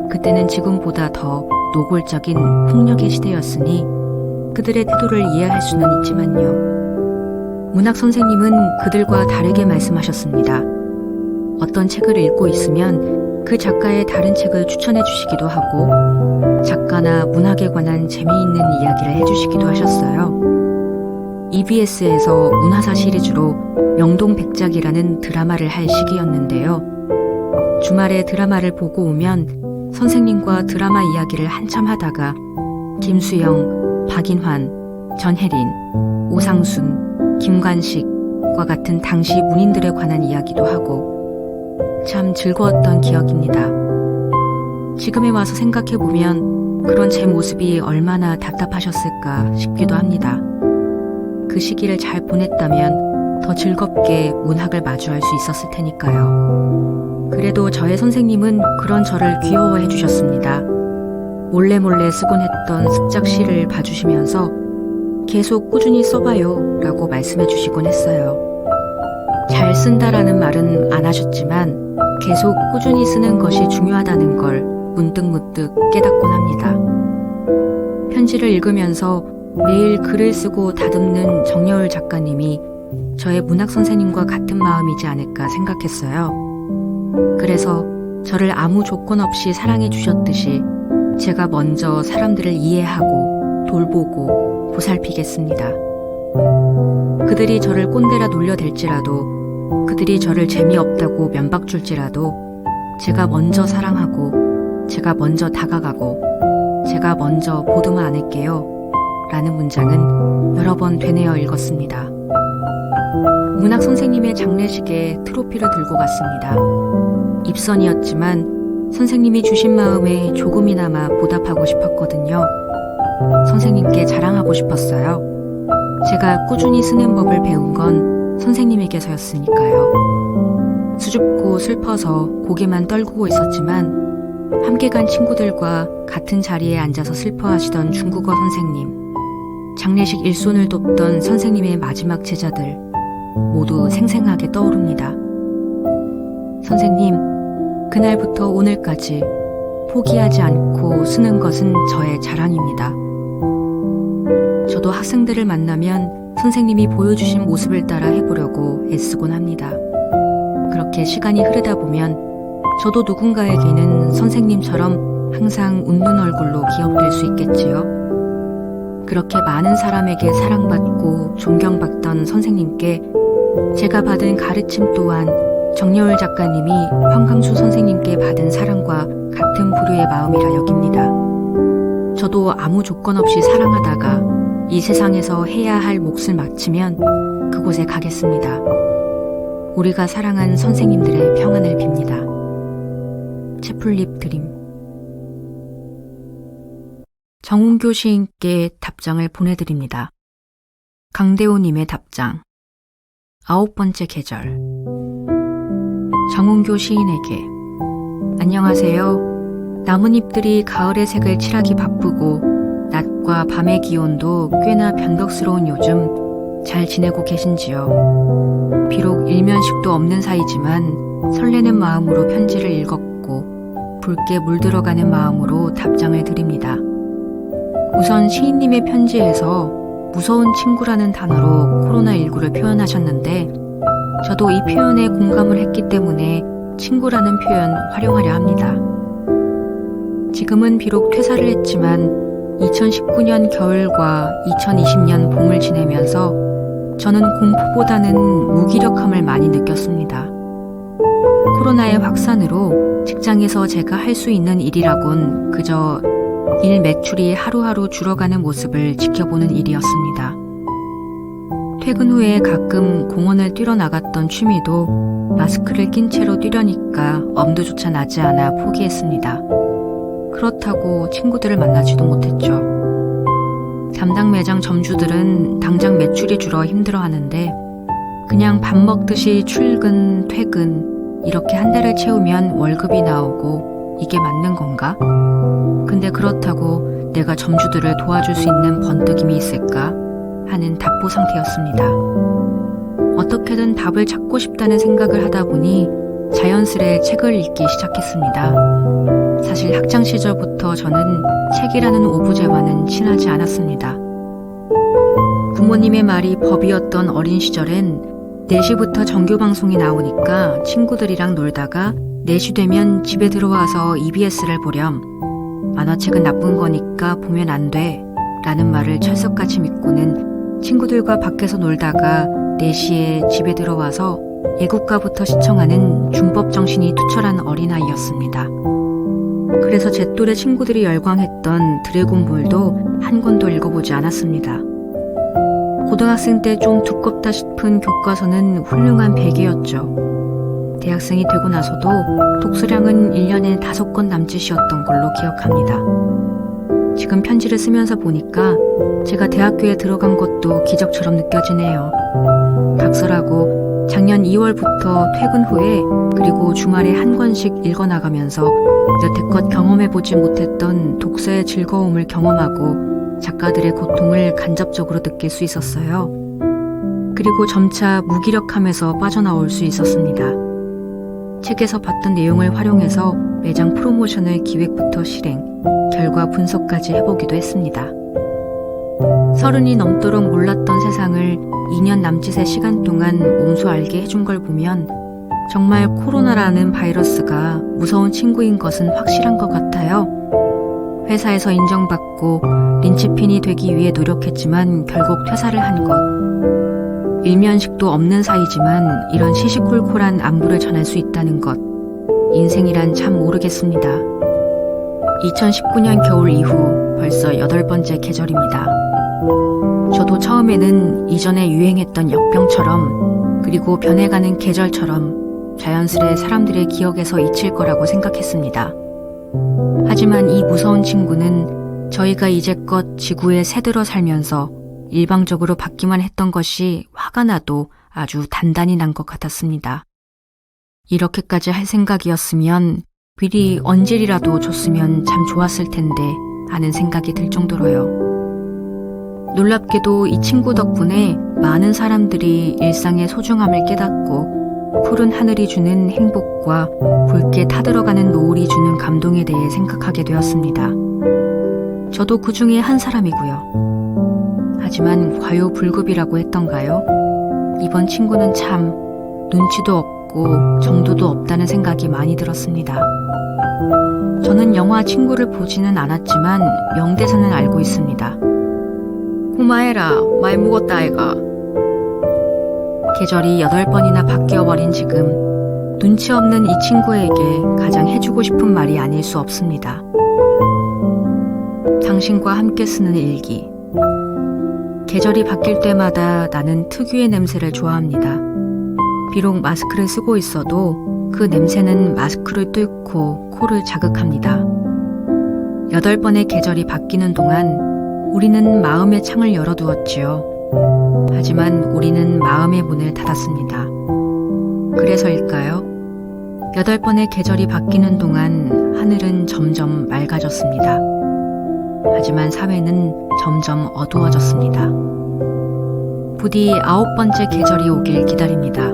그때는 지금보다 더 노골적인 폭력의 시대였으니 그들의 태도를 이해할 수는 있지만요. 문학 선생님은 그들과 다르게 말씀하셨습니다. 어떤 책을 읽고 있으면 그 작가의 다른 책을 추천해 주시기도 하고 작가나 문학에 관한 재미있는 이야기를 해주시기도 하셨어요. EBS에서 문화사 시리즈로 명동백작이라는 드라마를 할 시기였는데요. 주말에 드라마를 보고 오면 선생님과 드라마 이야기를 한참 하다가 김수영, 박인환, 전혜린, 오상순, 김관식과 같은 당시 문인들에 관한 이야기도 하고 참 즐거웠던 기억입니다. 지금에 와서 생각해보면 그런 제 모습이 얼마나 답답하셨을까 싶기도 합니다. 그 시기를 잘 보냈다면 더 즐겁게 문학을 마주할 수 있었을 테니까요. 그래도 저의 선생님은 그런 저를 귀여워해 주셨습니다. 몰래 쓰곤 했던 습작 시를 봐주시면서 계속 꾸준히 써봐요 라고 말씀해 주시곤 했어요. 잘 쓴다라는 말은 안 하셨지만 계속 꾸준히 쓰는 것이 중요하다는 걸 문득 깨닫곤 합니다. 편지를 읽으면서 매일 글을 쓰고 다듬는 정여울 작가님이 저의 문학 선생님과 같은 마음이지 않을까 생각했어요. 그래서 저를 아무 조건 없이 사랑해 주셨듯이 제가 먼저 사람들을 이해하고 돌보고 보살피겠습니다. 그들이 저를 꼰대라 놀려댈지라도 그들이 저를 재미없다고 면박 줄지라도 제가 먼저 사랑하고 제가 먼저 다가가고 제가 먼저 보듬어 안을게요 라는 문장은 여러 번 되뇌어 읽었습니다. 문학 선생님의 장례식에 트로피를 들고 갔습니다. 입선이었지만 선생님이 주신 마음에 조금이나마 보답하고 싶었거든요. 선생님께 자랑하고 싶었어요. 제가 꾸준히 쓰는 법을 배운 건 선생님에게서였으니까요. 수줍고 슬퍼서 고개만 떨구고 있었지만 함께 간 친구들과 같은 자리에 앉아서 슬퍼하시던 중국어 선생님, 장례식 일손을 돕던 선생님의 마지막 제자들 모두 생생하게 떠오릅니다. 선생님, 그날부터 오늘까지 포기하지 않고 쓰는 것은 저의 자랑입니다. 저도 학생들을 만나면 선생님이 보여주신 모습을 따라 해보려고 애쓰곤 합니다. 그렇게 시간이 흐르다 보면 저도 누군가에게는 선생님처럼 항상 웃는 얼굴로 기억될 수 있겠지요. 그렇게 많은 사람에게 사랑받고 존경받던 선생님께 제가 받은 가르침 또한 정여울 작가님이 황강수 선생님께 받은 사랑과 같은 부류의 마음이라 여깁니다. 저도 아무 조건 없이 사랑하다가 이 세상에서 해야 할 몫을 마치면 그곳에 가겠습니다. 우리가 사랑한 선생님들의 평안을 빕니다. 커플립 드림. 정운교 시인께 답장을 보내드립니다. 강대호님의 답장. 9번째 계절. 정운교 시인에게. 안녕하세요. 나뭇잎들이 가을의 색을 칠하기 바쁘고 낮과 밤의 기온도 꽤나 변덕스러운 요즘 잘 지내고 계신지요? 비록 일면식도 없는 사이지만 설레는 마음으로 편지를 읽었고 붉게 물들어가는 마음으로 답장을 드립니다. 우선 시인님의 편지에서 무서운 친구라는 단어로 코로나19를 표현하셨는데 저도 이 표현에 공감을 했기 때문에 친구라는 표현 활용하려 합니다. 지금은 비록 퇴사를 했지만 2019년 겨울과 2020년 봄을 지내면서 저는 공포보다는 무기력함을 많이 느꼈습니다. 코로나의 확산으로 직장에서 제가 할 수 있는 일이라곤 그저 일 매출이 하루하루 줄어가는 모습을 지켜보는 일이었습니다. 퇴근 후에 가끔 공원을 뛰러 나갔던 취미도 마스크를 낀 채로 뛰려니까 엄두조차 나지 않아 포기했습니다. 그렇다고 친구들을 만나지도 못했죠. 담당 매장 점주들은 당장 매출이 줄어 힘들어하는데 그냥 밥 먹듯이 출근, 퇴근 이렇게 한 달을 채우면 월급이 나오고 이게 맞는 건가? 근데 그렇다고 내가 점주들을 도와줄 수 있는 번뜩임이 있을까? 하는 답보 상태였습니다. 어떻게든 답을 찾고 싶다는 생각을 하다 보니 자연스레 책을 읽기 시작했습니다. 사실 학창 시절부터 저는 책이라는 오브제와는 친하지 않았습니다. 부모님의 말이 법이었던 어린 시절엔 4시부터 정규 방송이 나오니까 친구들이랑 놀다가 4시 되면 집에 들어와서 EBS를 보렴. 만화책은 나쁜 거니까 보면 안 돼. 라는 말을 철석같이 믿고는 친구들과 밖에서 놀다가 4시에 집에 들어와서 애국가부터 시청하는 준법 정신이 투철한 어린아이였습니다. 그래서 제 또래 친구들이 열광했던 드래곤볼도 한 권도 읽어보지 않았습니다. 고등학생 때 좀 두껍다 싶은 교과서는 훌륭한 베개였죠. 대학생이 되고 나서도 독서량은 1년에 5권 남짓이었던 걸로 기억합니다. 지금 편지를 쓰면서 보니까 제가 대학교에 들어간 것도 기적처럼 느껴지네요. 각설하고 작년 2월부터 퇴근 후에 그리고 주말에 한 권씩 읽어나가면서 여태껏 경험해보지 못했던 독서의 즐거움을 경험하고 작가들의 고통을 간접적으로 느낄 수 있었어요. 그리고 점차 무기력함에서 빠져나올 수 있었습니다. 책에서 봤던 내용을 활용해서 매장 프로모션을 기획부터 실행, 결과 분석까지 해보기도 했습니다. 30이 넘도록 몰랐던 세상을 2년 남짓의 시간 동안 몸소 알게 해준 걸 보면 정말 코로나라는 바이러스가 무서운 친구인 것은 확실한 것 같아요. 회사에서 인정받고 린치핀이 되기 위해 노력했지만 결국 퇴사를 한 것. 일면식도 없는 사이지만 이런 시시콜콜한 안부를 전할 수 있다는 것. 인생이란 참 모르겠습니다. 2019년 겨울 이후 벌써 8번째 계절입니다. 저도 처음에는 이전에 유행했던 역병처럼 그리고 변해가는 계절처럼 자연스레 사람들의 기억에서 잊힐 거라고 생각했습니다. 하지만 이 무서운 친구는 저희가 이제껏 지구에 새들어 살면서 일방적으로 받기만 했던 것이 화가 나도 아주 단단히 난 것 같았습니다. 이렇게까지 할 생각이었으면 미리 언질이라도 줬으면 참 좋았을 텐데 하는 생각이 들 정도로요. 놀랍게도 이 친구 덕분에 많은 사람들이 일상의 소중함을 깨닫고 푸른 하늘이 주는 행복과 붉게 타들어가는 노을이 주는 감동에 대해 생각하게 되었습니다. 저도 그 중에 한 사람이고요. 하지만 과요불급이라고 했던가요? 이번 친구는 참 눈치도 없고 정도도 없다는 생각이 많이 들었습니다. 저는 영화 친구를 보지는 않았지만 명대사는 알고 있습니다. 고마해라, 말 묵었다 아이가. 계절이 8번이나 바뀌어버린 지금 눈치 없는 이 친구에게 가장 해주고 싶은 말이 아닐 수 없습니다. 당신과 함께 쓰는 일기. 계절이 바뀔 때마다 나는 특유의 냄새를 좋아합니다. 비록 마스크를 쓰고 있어도 그 냄새는 마스크를 뚫고 코를 자극합니다. 8번의 계절이 바뀌는 동안 우리는 마음의 창을 열어두었지요. 하지만 우리는 마음의 문을 닫았습니다. 그래서일까요? 8번의 계절이 바뀌는 동안 하늘은 점점 맑아졌습니다. 하지만 사회는 점점 어두워졌습니다. 부디 9번째 계절이 오길 기다립니다.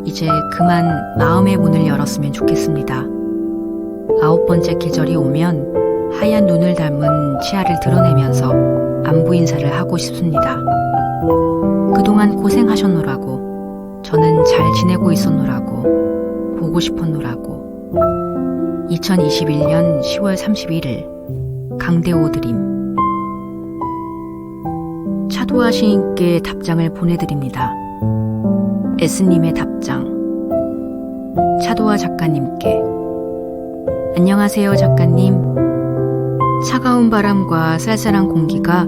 이제 그만 마음의 문을 열었으면 좋겠습니다. 9번째 계절이 오면 하얀 눈을 닮은 치아를 드러내면서 안부 인사를 하고 싶습니다. 그동안 고생하셨노라고, 저는 잘 지내고 있었노라고, 보고 싶었노라고. 2021년 10월 31일 강대호 드림. 차도아 시인께 답장을 보내드립니다. S님의 답장. 차도아 작가님께. 안녕하세요 작가님. 차가운 바람과 쌀쌀한 공기가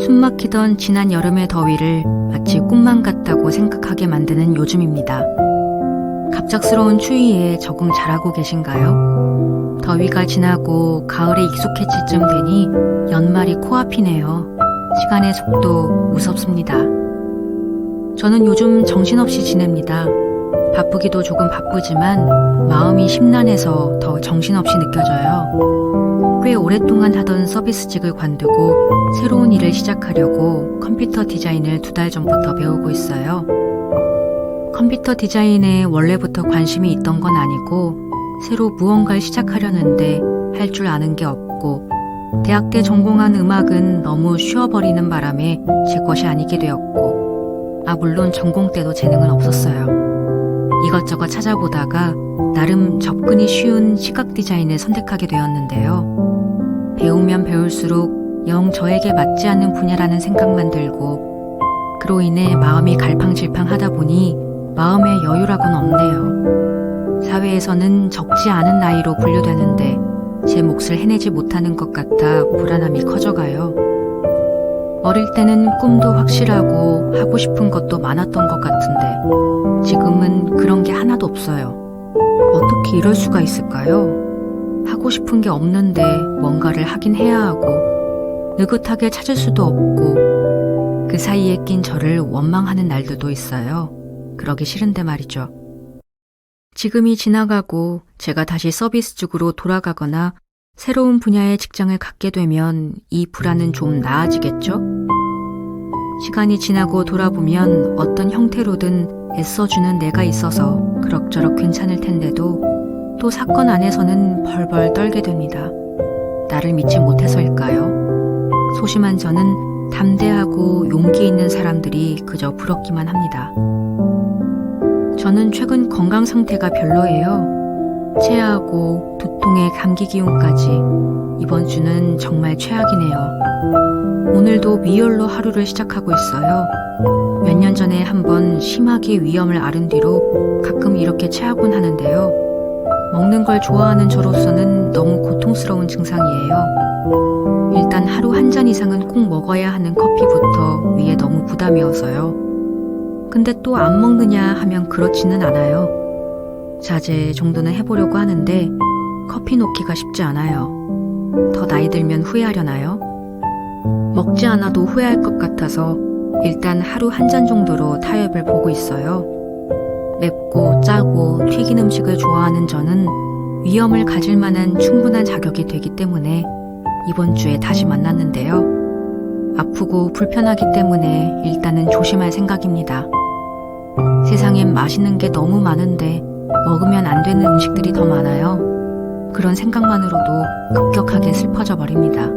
숨막히던 지난 여름의 더위를 마치 꿈만 같다고 생각하게 만드는 요즘입니다. 갑작스러운 추위에 적응 잘하고 계신가요? 더위가 지나고 가을에 익숙해질 쯤 되니 연말이 코앞이네요. 시간의 속도 무섭습니다. 저는 요즘 정신없이 지냅니다. 바쁘기도 조금 바쁘지만 마음이 심란해서 더 정신없이 느껴져요. 꽤 오랫동안 하던 서비스직을 관두고 새로운 일을 시작하려고 컴퓨터 디자인을 2달 전부터 배우고 있어요. 컴퓨터 디자인에 원래부터 관심이 있던 건 아니고 새로 무언가를 시작하려는데 할 줄 아는 게 없고 대학 때 전공한 음악은 너무 쉬워버리는 바람에 제 것이 아니게 되었고 물론 전공 때도 재능은 없었어요. 이것저것 찾아보다가 나름 접근이 쉬운 시각 디자인을 선택하게 되었는데요. 배우면 배울수록 영 저에게 맞지 않는 분야라는 생각만 들고 그로 인해 마음이 갈팡질팡하다 보니 마음의 여유라고는 없네요. 사회에서는 적지 않은 나이로 분류되는데 제 몫을 해내지 못하는 것 같아 불안함이 커져가요. 어릴 때는 꿈도 확실하고 하고 싶은 것도 많았던 것 같은데 지금은 그런 게 하나도 없어요. 어떻게 이럴 수가 있을까요? 하고 싶은 게 없는데 뭔가를 하긴 해야 하고 느긋하게 찾을 수도 없고 그 사이에 낀 저를 원망하는 날들도 있어요. 그러기 싫은데 말이죠. 지금이 지나가고 제가 다시 서비스직으로 돌아가거나 새로운 분야의 직장을 갖게 되면 이 불안은 좀 나아지겠죠? 시간이 지나고 돌아보면 어떤 형태로든 애써주는 내가 있어서 그럭저럭 괜찮을 텐데도 또 사건 안에서는 벌벌 떨게 됩니다. 나를 믿지 못해서일까요? 소심한 저는 담대하고 용기 있는 사람들이 그저 부럽기만 합니다. 저는 최근 건강 상태가 별로예요. 체하고 두통에 감기 기운까지 이번 주는 정말 최악이네요. 오늘도 미열로 하루를 시작하고 있어요. 몇 년 전에 한번 심하게 위염을 앓은 뒤로 가끔 이렇게 체하곤 하는데요. 먹는 걸 좋아하는 저로서는 너무 고통스러운 증상이에요. 일단 하루 한 잔 이상은 꼭 먹어야 하는 커피부터 위에 너무 부담이어서요. 근데 또 안 먹느냐 하면 그렇지는 않아요. 자제 정도는 해보려고 하는데 커피 놓기가 쉽지 않아요. 더 나이 들면 후회하려나요? 먹지 않아도 후회할 것 같아서 일단 하루 한 잔 정도로 타협을 보고 있어요. 맵고 짜고 튀긴 음식을 좋아하는 저는 위험을 가질 만한 충분한 자격이 되기 때문에 이번 주에 다시 만났는데요. 아프고 불편하기 때문에 일단은 조심할 생각입니다. 세상엔 맛있는 게 너무 많은데 먹으면 안 되는 음식들이 더 많아요. 그런 생각만으로도 급격하게 슬퍼져 버립니다.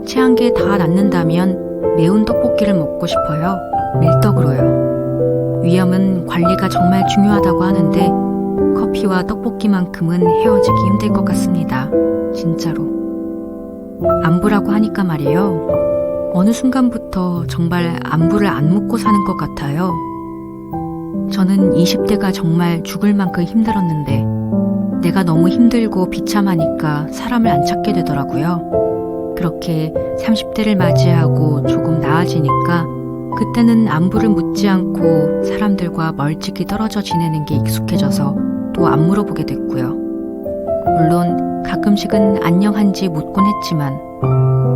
체한 게 다 낫는다면 매운 떡볶이를 먹고 싶어요. 밀떡으로요. 위염은 관리가 정말 중요하다고 하는데 커피와 떡볶이만큼은 헤어지기 힘들 것 같습니다. 진짜로. 안부라고 하니까 말이에요. 어느 순간부터 정말 안부를 안 묻고 사는 것 같아요. 저는 20대가 정말 죽을 만큼 힘들었는데 내가 너무 힘들고 비참하니까 사람을 안 찾게 되더라고요. 그렇게 30대를 맞이하고 조금 나아지니까 그때는 안부를 묻지 않고 사람들과 멀찍이 떨어져 지내는 게 익숙해져서 또 안 물어보게 됐고요. 물론 가끔씩은 안녕한지 묻곤 했지만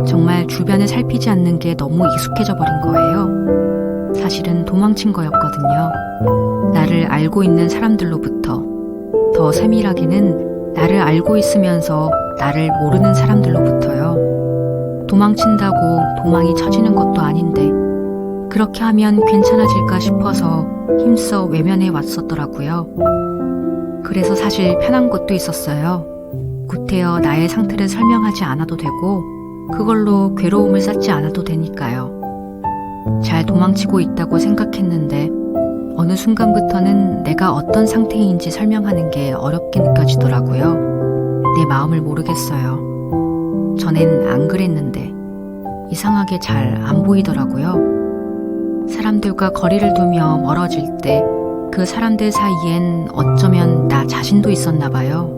정말 주변을 살피지 않는 게 너무 익숙해져 버린 거예요. 사실은 도망친 거였거든요. 나를 알고 있는 사람들로부터, 더 세밀하게는 나를 알고 있으면서 나를 모르는 사람들로부터요. 도망친다고 도망이 쳐지는 것도 아닌데 그렇게 하면 괜찮아질까 싶어서 힘써 외면해 왔었더라고요. 그래서 사실 편한 것도 있었어요. 구태여 나의 상태를 설명하지 않아도 되고 그걸로 괴로움을 쌓지 않아도 되니까요. 잘 도망치고 있다고 생각했는데 어느 순간부터는 내가 어떤 상태인지 설명하는 게 어렵게 느껴지더라고요. 내 마음을 모르겠어요. 전엔 안 그랬는데 이상하게 잘 안 보이더라고요. 사람들과 거리를 두며 멀어질 때 그 사람들 사이엔 어쩌면 나 자신도 있었나 봐요.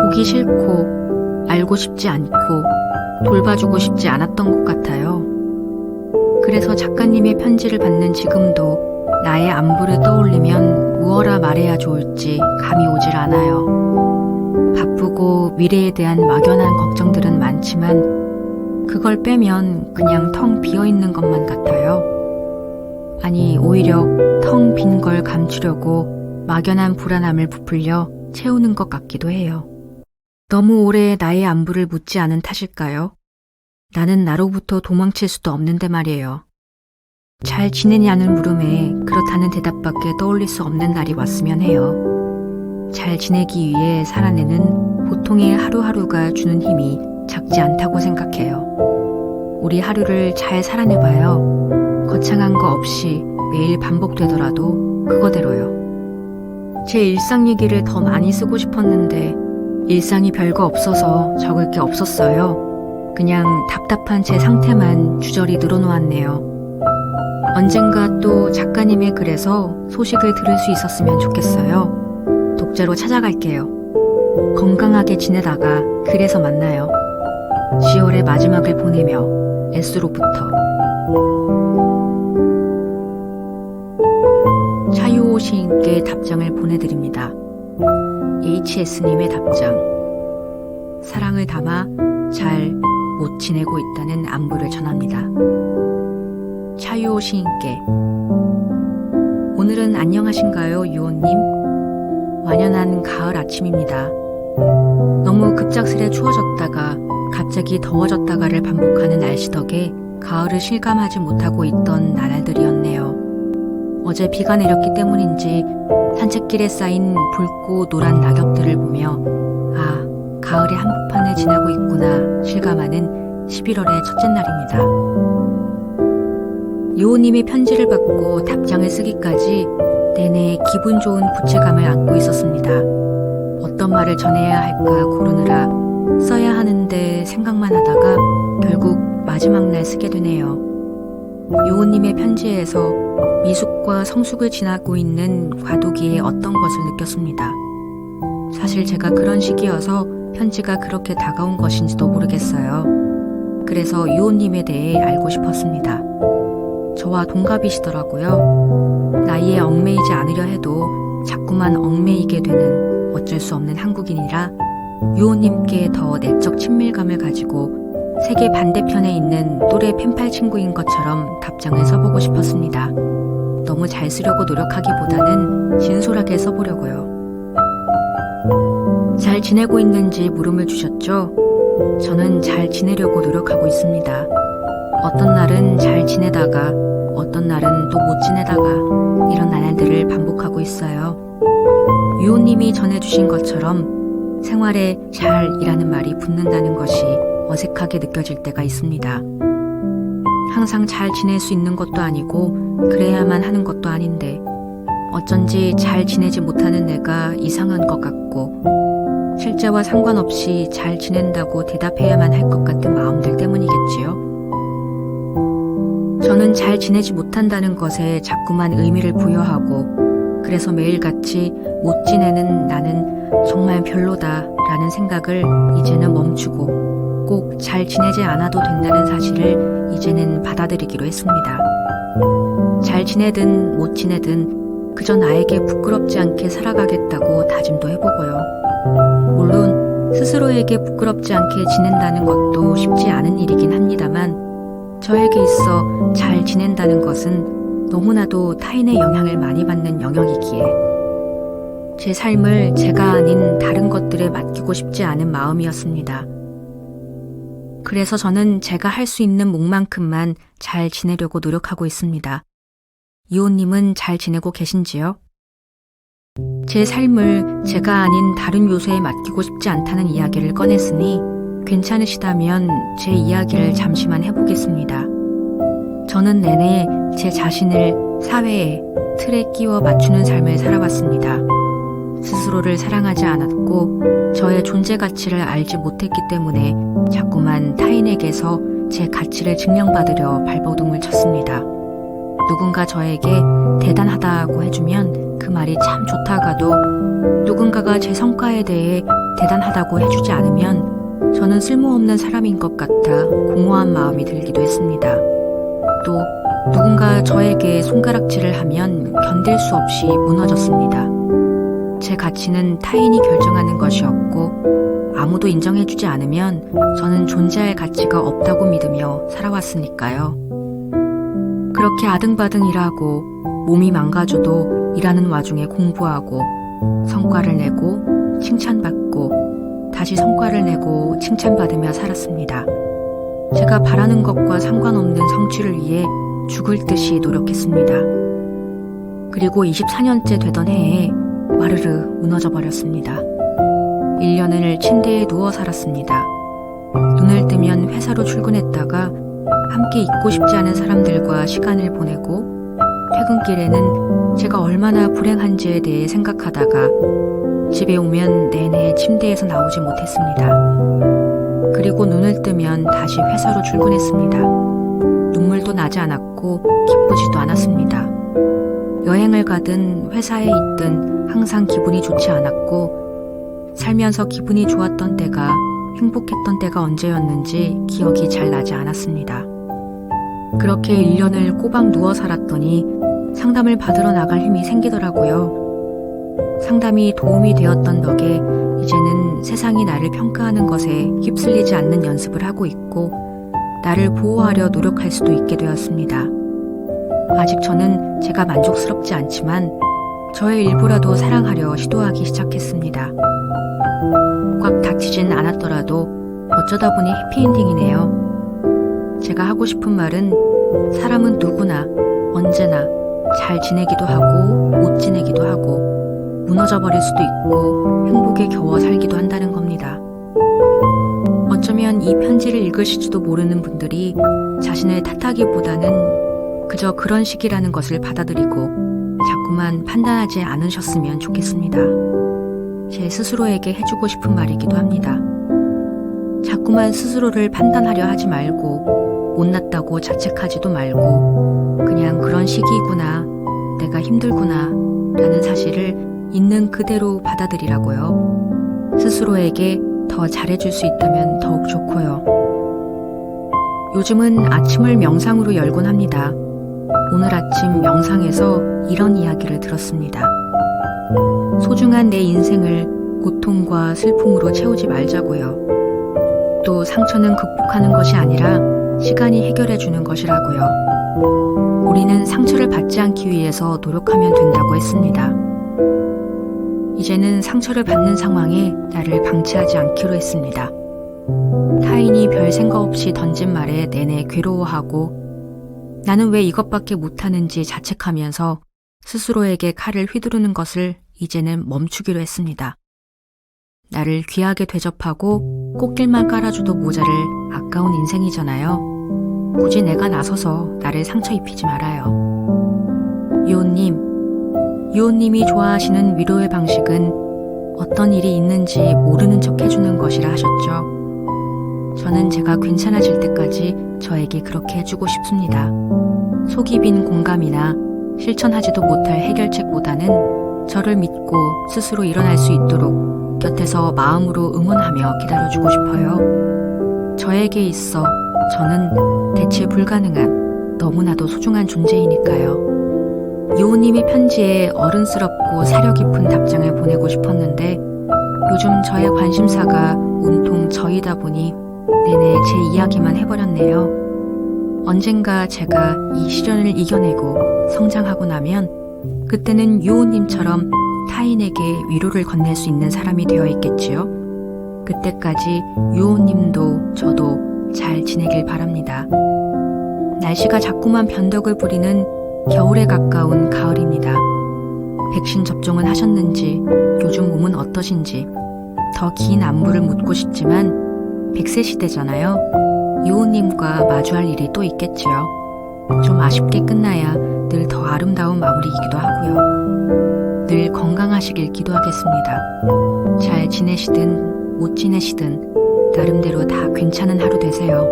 보기 싫고 알고 싶지 않고 돌봐주고 싶지 않았던 것 같아요. 그래서 작가님의 편지를 받는 지금도 나의 안부를 떠올리면 무엇라 말해야 좋을지 감이 오질 않아요. 바쁘고 미래에 대한 막연한 걱정들은 많지만 그걸 빼면 그냥 텅 비어있는 것만 같아요. 아니 오히려 텅 빈 걸 감추려고 막연한 불안함을 부풀려 채우는 것 같기도 해요. 너무 오래 나의 안부를 묻지 않은 탓일까요? 나는 나로부터 도망칠 수도 없는데 말이에요. 잘 지내냐는 물음에 그렇다는 대답밖에 떠올릴 수 없는 날이 왔으면 해요. 잘 지내기 위해 살아내는 보통의 하루하루가 주는 힘이 작지 않다고 생각해요. 우리 하루를 잘 살아내봐요. 거창한 거 없이 매일 반복되더라도 그거대로요. 제 일상 얘기를 더 많이 쓰고 싶었는데 일상이 별거 없어서 적을 게 없었어요. 그냥 답답한 제 상태만 주저리 늘어놓았네요. 언젠가 또 작가님의 글에서 소식을 들을 수 있었으면 좋겠어요. 독자로 찾아갈게요. 건강하게 지내다가 글에서 만나요. 10월의 마지막을 보내며 S로부터. 차유호 시인께 답장을 보내드립니다. HS님의 답장. 사랑을 담아 잘 못 지내고 있다는 안부를 전합니다. 차유호 시인께. 오늘은 안녕하신가요, 유호님? 완연한 가을 아침입니다. 너무 급작스레 추워졌다가 갑자기 더워졌다가를 반복하는 날씨 덕에 가을을 실감하지 못하고 있던 나날들이었네요. 어제 비가 내렸기 때문인지 산책길에 쌓인 붉고 노란 낙엽들을 보며 아, 가을의 한복판을 지나고 있구나 실감하는 11월의 첫째 날입니다. 유호님의 편지를 받고 답장을 쓰기까지 내내 기분 좋은 부채감을 안고 있었습니다. 어떤 말을 전해야 할까 고르느라 써야 하는데 생각만 하다가 결국 마지막 날 쓰게 되네요. 유호님의 편지에서 미숙과 성숙을 지나고 있는 과도기의 어떤 것을 느꼈습니다. 사실 제가 그런 시기여서 편지가 그렇게 다가온 것인지도 모르겠어요. 그래서 유호님에 대해 알고 싶었습니다. 저와 동갑이시더라고요. 나이에 얽매이지 않으려 해도 자꾸만 얽매이게 되는 어쩔 수 없는 한국인이라 유호님께 더 내적 친밀감을 가지고 세계 반대편에 있는 또래 펜팔 친구인 것처럼 답장을 써보고 싶었습니다. 너무 잘 쓰려고 노력하기보다는 진솔하게 써보려고요. 잘 지내고 있는지 물음을 주셨죠? 저는 잘 지내려고 노력하고 있습니다. 어떤 날은 잘 지내다가 어떤 날은 또 못 지내다가 이런 나날들을 반복하고 있어요. 유호님이 전해주신 것처럼 생활에 잘이라는 말이 붙는다는 것이 어색하게 느껴질 때가 있습니다. 항상 잘 지낼 수 있는 것도 아니고 그래야만 하는 것도 아닌데 어쩐지 잘 지내지 못하는 내가 이상한 것 같고 실제와 상관없이 잘 지낸다고 대답해야만 할 것 같은 마음들 때문이겠지요. 저는 잘 지내지 못한다는 것에 자꾸만 의미를 부여하고 그래서 매일같이 못 지내는 나는 정말 별로다라는 생각을 이제는 멈추고 꼭 잘 지내지 않아도 된다는 사실을 이제는 받아들이기로 했습니다. 잘 지내든 못 지내든 그저 나에게 부끄럽지 않게 살아가겠다고 다짐도 해보고요. 물론 스스로에게 부끄럽지 않게 지낸다는 것도 쉽지 않은 일이긴 합니다만 저에게 있어 잘 지낸다는 것은 너무나도 타인의 영향을 많이 받는 영역이기에 제 삶을 제가 아닌 다른 것들에 맡기고 싶지 않은 마음이었습니다. 그래서 저는 제가 할 수 있는 몫만큼만 잘 지내려고 노력하고 있습니다. 이호님은 잘 지내고 계신지요? 제 삶을 제가 아닌 다른 요소에 맡기고 싶지 않다는 이야기를 꺼냈으니 괜찮으시다면 제 이야기를 잠시만 해보겠습니다. 저는 내내 제 자신을 사회의 틀에 끼워 맞추는 삶을 살아왔습니다. 스스로를 사랑하지 않았고 저의 존재 가치를 알지 못했기 때문에 자꾸만 타인에게서 제 가치를 증명받으려 발버둥을 쳤습니다. 누군가 저에게 대단하다고 해주면 그 말이 참 좋다가도 누군가가 제 성과에 대해 대단하다고 해주지 않으면 저는 쓸모없는 사람인 것 같아 공허한 마음이 들기도 했습니다. 또 누군가 저에게 손가락질을 하면 견딜 수 없이 무너졌습니다. 제 가치는 타인이 결정하는 것이었고 아무도 인정해주지 않으면 저는 존재할 가치가 없다고 믿으며 살아왔으니까요. 그렇게 아등바등 일하고 몸이 망가져도 일하는 와중에 공부하고 성과를 내고 칭찬받고 다시 성과를 내고 칭찬받으며 살았습니다. 제가 바라는 것과 상관없는 성취를 위해 죽을 듯이 노력했습니다. 그리고 24년째 되던 해에 와르르 무너져 버렸습니다. 1년을 침대에 누워 살았습니다. 눈을 뜨면 회사로 출근했다가 함께 있고 싶지 않은 사람들과 시간을 보내고 퇴근길에는 제가 얼마나 불행한지에 대해 생각하다가 집에 오면 내내 침대에서 나오지 못했습니다. 그리고 눈을 뜨면 다시 회사로 출근했습니다. 눈물도 나지 않았고 기쁘지도 않았습니다. 여행을 가든 회사에 있든 항상 기분이 좋지 않았고 살면서 기분이 좋았던 때가 행복했던 때가 언제였는지 기억이 잘 나지 않았습니다. 그렇게 1년을 꼬박 누워 살았더니 상담을 받으러 나갈 힘이 생기더라고요. 상담이 도움이 되었던 덕에 이제는 세상이 나를 평가하는 것에 휩쓸리지 않는 연습을 하고 있고 나를 보호하려 노력할 수도 있게 되었습니다. 아직 저는 제가 만족스럽지 않지만 저의 일부라도 사랑하려 시도하기 시작했습니다. 꽉 닥치진 않았더라도 어쩌다 보니 해피엔딩이네요. 제가 하고 싶은 말은 사람은 누구나 언제나 잘 지내기도 하고 못 지내기도 하고 무너져 버릴 수도 있고 행복에 겨워 살기도 한다는 겁니다. 어쩌면 이 편지를 읽으실지도 모르는 분들이 자신을 탓하기보다는 그저 그런 식이라는 것을 받아들이고 자꾸만 판단하지 않으셨으면 좋겠습니다. 제 스스로에게 해주고 싶은 말이기도 합니다. 자꾸만 스스로를 판단하려 하지 말고 못났다고 자책하지도 말고 그냥 그런 시기구나, 내가 힘들구나 라는 사실을 있는 그대로 받아들이라고요. 스스로에게 더 잘해줄 수 있다면 더욱 좋고요. 요즘은 아침을 명상으로 열곤 합니다. 오늘 아침 명상에서 이런 이야기를 들었습니다. 소중한 내 인생을 고통과 슬픔으로 채우지 말자고요. 또 상처는 극복하는 것이 아니라 시간이 해결해 주는 것이라고요. 우리는 상처를 받지 않기 위해서 노력하면 된다고 했습니다. 이제는 상처를 받는 상황에 나를 방치하지 않기로 했습니다. 타인이 별 생각 없이 던진 말에 내내 괴로워하고 나는 왜 이것밖에 못하는지 자책하면서 스스로에게 칼을 휘두르는 것을 이제는 멈추기로 했습니다. 나를 귀하게 대접하고 꽃길만 깔아줘도 모자를 아까운 인생이잖아요. 굳이 내가 나서서 나를 상처 입히지 말아요. 유호님이 좋아하시는 위로의 방식은 어떤 일이 있는지 모르는 척 해주는 것이라 하셨죠. 저는 제가 괜찮아질 때까지 저에게 그렇게 해주고 싶습니다. 속이 빈 공감이나 실천하지도 못할 해결책보다는 저를 믿고 스스로 일어날 수 있도록 곁에서 마음으로 응원하며 기다려주고 싶어요. 저에게 있어 저는 대체 불가능한 너무나도 소중한 존재이니까요. 요우님의 편지에 어른스럽고 사려 깊은 답장을 보내고 싶었는데 요즘 저의 관심사가 온통 저이다 보니 내내 제 이야기만 해버렸네요. 언젠가 제가 이 시련을 이겨내고 성장하고 나면 그때는 요우님처럼 타인에게 위로를 건넬 수 있는 사람이 되어 있겠지요. 그때까지 요우님도 저도 잘 지내길 바랍니다. 날씨가 자꾸만 변덕을 부리는 겨울에 가까운 가을입니다. 백신 접종은 하셨는지, 요즘 몸은 어떠신지 더 긴 안부를 묻고 싶지만 100세 시대잖아요. 요우님과 마주할 일이 또 있겠지요. 좀 아쉽게 끝나야 늘 더 아름다운 마무리이기도 하고요. 늘 건강하시길 기도하겠습니다. 잘 지내시든 못 지내시든 나름대로 다 괜찮은 하루 되세요.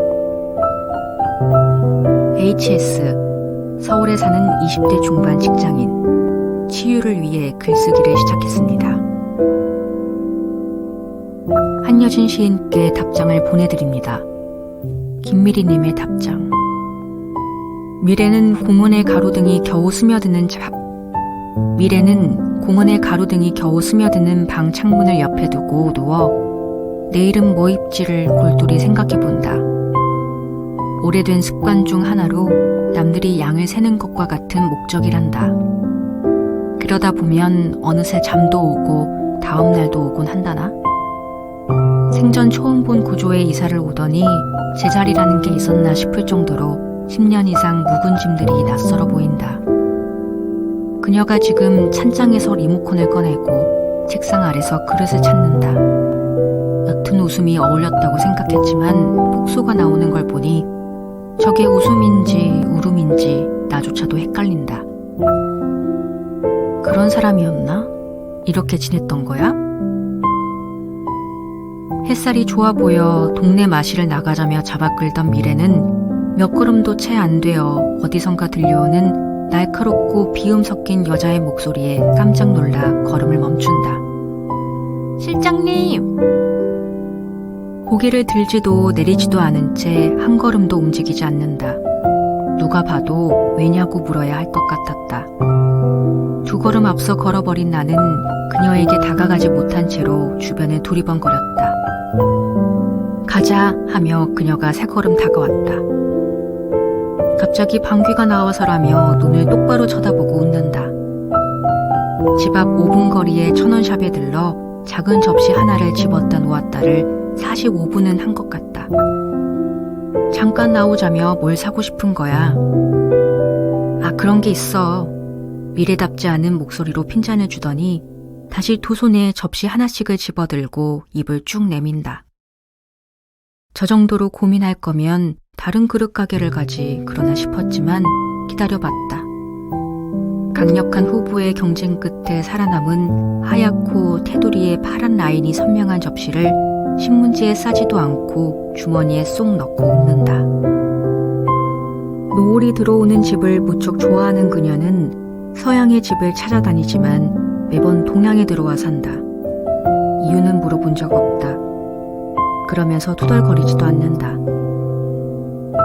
HS 서울에 사는 20대 중반 직장인 치유를 위해 글쓰기를 시작했습니다. 한여진 시인께 답장을 보내드립니다. 김미리님의 답장. 미래는 공원의 가로등이 겨우 스며드는 방 창문을 옆에 두고 누워 내일은 뭐 입지를 골똘히 생각해본다. 오래된 습관 중 하나로 남들이 양을 세는 것과 같은 목적이란다. 그러다 보면 어느새 잠도 오고 다음 날도 오곤 한다나? 생전 처음 본 구조에 이사를 오더니 제자리라는 게 있었나 싶을 정도로 10년 이상 묵은 짐들이 낯설어 보인다. 그녀가 지금 찬장에서 리모컨을 꺼내고 책상 아래서 그릇을 찾는다. 옅은 웃음이 어울렸다고 생각했지만 폭소가 나오는 걸 보니 저게 웃음인지 울음인지 나조차도 헷갈린다. 그런 사람이었나? 이렇게 지냈던 거야? 햇살이 좋아 보여 동네 마실을 나가자며 잡아 끌던 미래는 몇 걸음도 채 안 되어 어디선가 들려오는 날카롭고 비음 섞인 여자의 목소리에 깜짝 놀라 걸음을 멈춘다. 실장님! 고개를 들지도 내리지도 않은 채 한 걸음도 움직이지 않는다. 누가 봐도 왜냐고 물어야 할 것 같았다. 두 걸음 앞서 걸어버린 나는 그녀에게 다가가지 못한 채로 주변을 두리번거렸다. 가자 하며 그녀가 세 걸음 다가왔다. 갑자기 방귀가 나와서라며 눈을 똑바로 쳐다보고 웃는다. 집 앞 5분 거리의 천원샵에 들러 작은 접시 하나를 집었다 놓았다를 45분은 한 것 같다. 잠깐 나오자며 뭘 사고 싶은 거야. 아, 그런 게 있어. 미래답지 않은 목소리로 핀잔을 주더니 다시 두 손에 접시 하나씩을 집어들고 입을 쭉 내민다. 저 정도로 고민할 거면 다른 그릇 가게를 가지 그러나 싶었지만 기다려봤다. 강력한 후보의 경쟁 끝에 살아남은 하얗고 테두리의 파란 라인이 선명한 접시를 신문지에 싸지도 않고 주머니에 쏙 넣고 웃는다. 노을이 들어오는 집을 무척 좋아하는 그녀는 서양의 집을 찾아다니지만 매번 동양에 들어와 산다. 이유는 물어본 적 없다. 그러면서 투덜거리지도 않는다.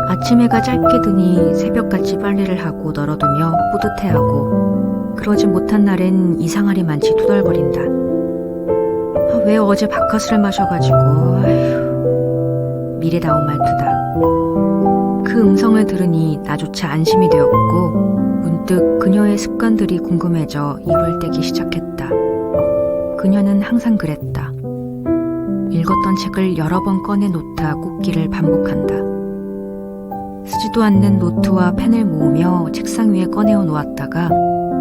아침 해가 짧게 드니 새벽같이 빨래를 하고 널어두며 뿌듯해하고 그러지 못한 날엔 이상하리 많지 투덜거린다. 왜 어제 바카스를 마셔가지고 미래다운 말투다. 그 음성을 들으니 나조차 안심이 되었고 문득 그녀의 습관들이 궁금해져 입을 떼기 시작했다. 그녀는 항상 그랬다. 읽었던 책을 여러 번 꺼내 놓다 꽂기를 반복한다. 쓰지도 않는 노트와 펜을 모으며 책상 위에 꺼내어 놓았다가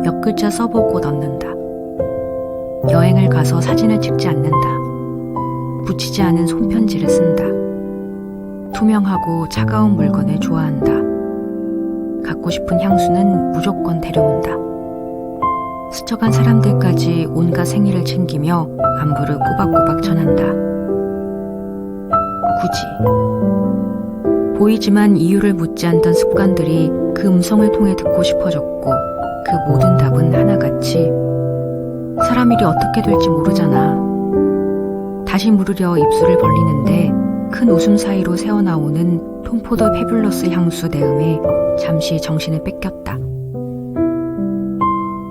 몇 글자 써보고 넣는다. 여행을 가서 사진을 찍지 않는다. 붙이지 않은 손편지를 쓴다. 투명하고 차가운 물건을 좋아한다. 갖고 싶은 향수는 무조건 데려온다. 스쳐간 사람들까지 온갖 생일을 챙기며 안부를 꼬박꼬박 전한다. 굳이. 보이지만 이유를 묻지 않던 습관들이 그 음성을 통해 듣고 싶어졌고 그 모든 답은 하나같이 사람 일이 어떻게 될지 모르잖아. 다시 물으려 입술을 벌리는데 큰 웃음 사이로 새어나오는 톰포드 패뷸러스 향수 내음에 잠시 정신을 뺏겼다.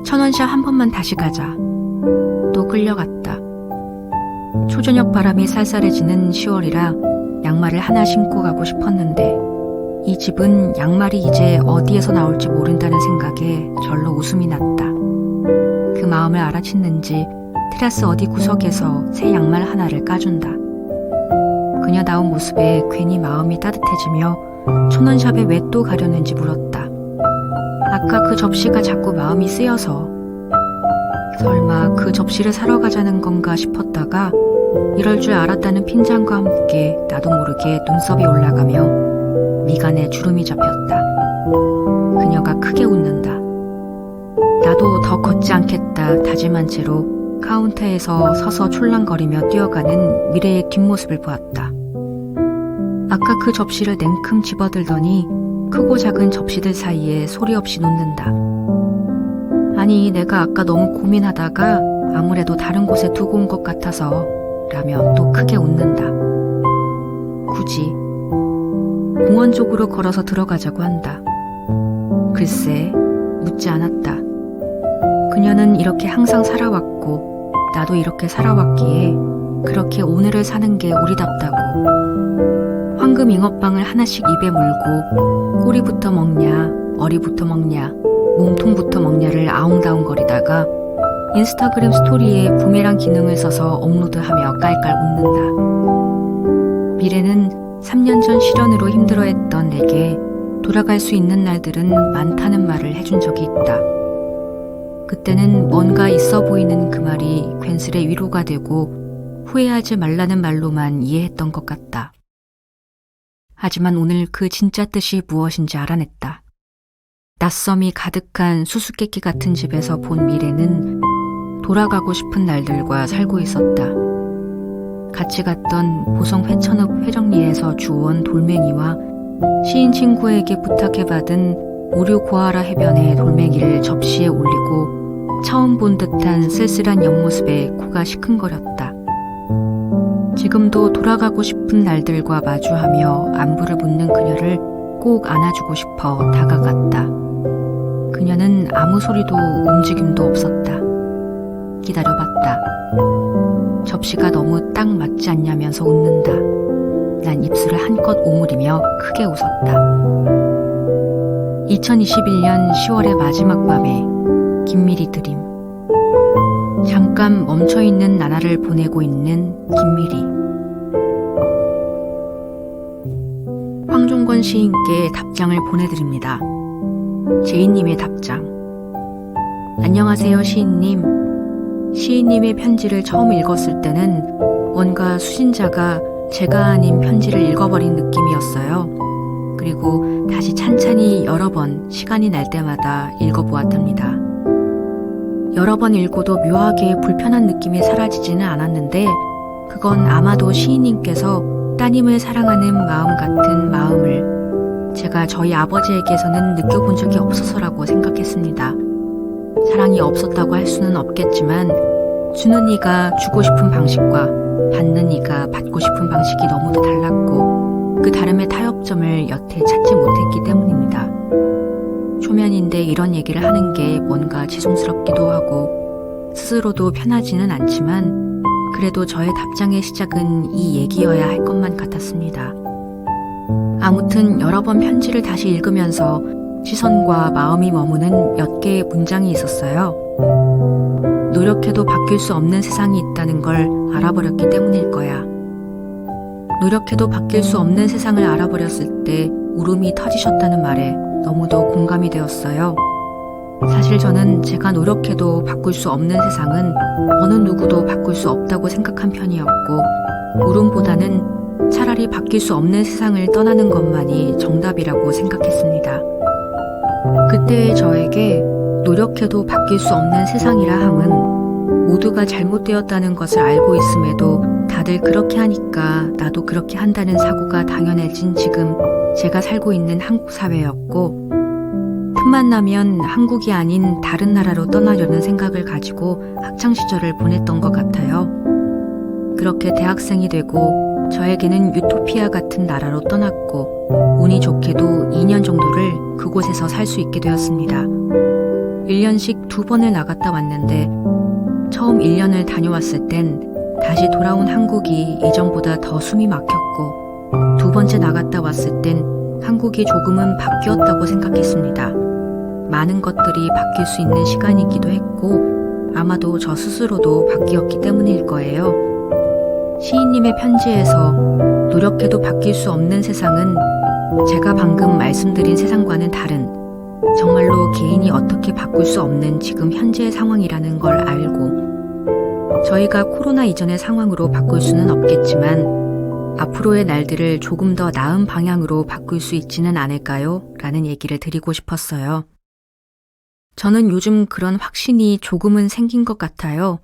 1000원샷 한 번만 다시 가자. 또 끌려갔다. 초저녁 바람이 쌀쌀해지는 10월이라 양말을 하나 신고 가고 싶었는데 이 집은 양말이 이제 어디에서 나올지 모른다는 생각에 절로 웃음이 났다. 그 마음을 알아챘는지 테라스 어디 구석에서 새 양말 하나를 까준다. 그녀다운 모습에 괜히 마음이 따뜻해지며 1000원샵에 왜 또 가려는지 물었다. 아까 그 접시가 자꾸 마음이 쓰여서. 설마 그 접시를 사러 가자는 건가 싶었다가 이럴 줄 알았다는 핀잔과 함께 나도 모르게 눈썹이 올라가며 미간에 주름이 잡혔다. 그녀가 크게 웃는다. 나도 더 걷지 않겠다 다짐한 채로 카운터에서 서서 촐랑거리며 뛰어가는 미래의 뒷모습을 보았다. 아까 그 접시를 냉큼 집어들더니 크고 작은 접시들 사이에 소리 없이 놓는다. 아니, 내가 아까 너무 고민하다가 아무래도 다른 곳에 두고 온 것 같아서 라며 또 크게 웃는다. 굳이 공원 쪽으로 걸어서 들어가자고 한다. 글쎄, 묻지 않았다. 그녀는 이렇게 항상 살아왔고 나도 이렇게 살아왔기에 그렇게 오늘을 사는 게 우리답다고. 황금 잉어빵을 하나씩 입에 물고 꼬리부터 먹냐, 머리부터 먹냐, 몸통부터 먹냐를 아웅다웅거리다가 인스타그램 스토리에 부메랑 기능을 써서 업로드하며 깔깔 웃는다. 미래는 3년 전 실연으로 힘들어했던 내게 돌아갈 수 있는 날들은 많다는 말을 해준 적이 있다. 그때는 뭔가 있어 보이는 그 말이 괜스레 위로가 되고 후회하지 말라는 말로만 이해했던 것 같다. 하지만 오늘 그 진짜 뜻이 무엇인지 알아냈다. 낯섦이 가득한 수수께끼 같은 집에서 본 미래는 돌아가고 싶은 날들과 살고 있었다. 같이 갔던 보성 회천읍 회정리에서 주워온 돌멩이와 시인 친구에게 부탁해받은 오류 고아라 해변의 돌멩이를 접시에 올리고 처음 본 듯한 쓸쓸한 옆모습에 코가 시큰거렸다. 지금도 돌아가고 싶은 날들과 마주하며 안부를 묻는 그녀를 꼭 안아주고 싶어 다가갔다. 그녀는 아무 소리도 움직임도 없었다. 기다려봤다. 접시가 너무 딱 맞지 않냐면서 웃는다. 난 입술을 한껏 오므리며 크게 웃었다. 2021년 10월의 마지막 밤에 김미리 드림. 잠깐 멈춰있는 나날을 보내고 있는 김미리. 황종권 시인께 답장을 보내드립니다. 제이님의 답장. 안녕하세요, 시인님. 시인님의 편지를 처음 읽었을 때는 뭔가 수신자가 제가 아닌 편지를 읽어버린 느낌이었어요. 그리고 다시 찬찬히 여러 번 시간이 날 때마다 읽어보았답니다. 여러 번 읽고도 묘하게 불편한 느낌이 사라지지는 않았는데 그건 아마도 시인님께서 따님을 사랑하는 마음 같은 마음을 제가 저희 아버지에게서는 느껴본 적이 없어서라고 생각했습니다. 사랑이 없었다고 할 수는 없겠지만 주는 이가 주고 싶은 방식과 받는 이가 받고 싶은 방식이 너무도 달랐고 그 다름의 타협점을 여태 찾지 못했기 때문입니다. 초면인데 이런 얘기를 하는 게 뭔가 죄송스럽기도 하고 스스로도 편하지는 않지만 그래도 저의 답장의 시작은 이 얘기여야 할 것만 같았습니다. 아무튼 여러 번 편지를 다시 읽으면서 시선과 마음이 머무는 몇 개의 문장이 있었어요. 노력해도 바뀔 수 없는 세상이 있다는 걸 알아버렸기 때문일 거야. 노력해도 바뀔 수 없는 세상을 알아버렸을 때 울음이 터지셨다는 말에 너무도 공감이 되었어요. 사실 저는 제가 노력해도 바꿀 수 없는 세상은 어느 누구도 바꿀 수 없다고 생각한 편이었고 울음보다는 차라리 바뀔 수 없는 세상을 떠나는 것만이 정답이라고 생각했습니다. 그때의 저에게 노력해도 바뀔 수 없는 세상이라 함은 모두가 잘못되었다는 것을 알고 있음에도 다들 그렇게 하니까 나도 그렇게 한다는 사고가 당연해진 지금 제가 살고 있는 한국 사회였고 틈만 나면 한국이 아닌 다른 나라로 떠나려는 생각을 가지고 학창시절을 보냈던 것 같아요. 그렇게 대학생이 되고 저에게는 유토피아 에티오피아 같은 나라로 떠났고 운이 좋게도 2년 정도를 그곳에서 살 수 있게 되었습니다. 1년씩 2번을 나갔다 왔는데 처음 1년을 다녀왔을 땐 다시 돌아온 한국이 예전보다 더 숨이 막혔고 2번째 나갔다 왔을 땐 한국이 조금은 바뀌었다고 생각했습니다. 많은 것들이 바뀔 수 있는 시간이기도 했고 아마도 저 스스로도 바뀌었기 때문일 거예요. 시인님의 편지에서 노력해도 바뀔 수 없는 세상은 제가 방금 말씀드린 세상과는 다른 정말로 개인이 어떻게 바꿀 수 없는 지금 현재의 상황이라는 걸 알고 저희가 코로나 이전의 상황으로 바꿀 수는 없겠지만 앞으로의 날들을 조금 더 나은 방향으로 바꿀 수 있지는 않을까요? 라는 얘기를 드리고 싶었어요. 저는 요즘 그런 확신이 조금은 생긴 것 같아요.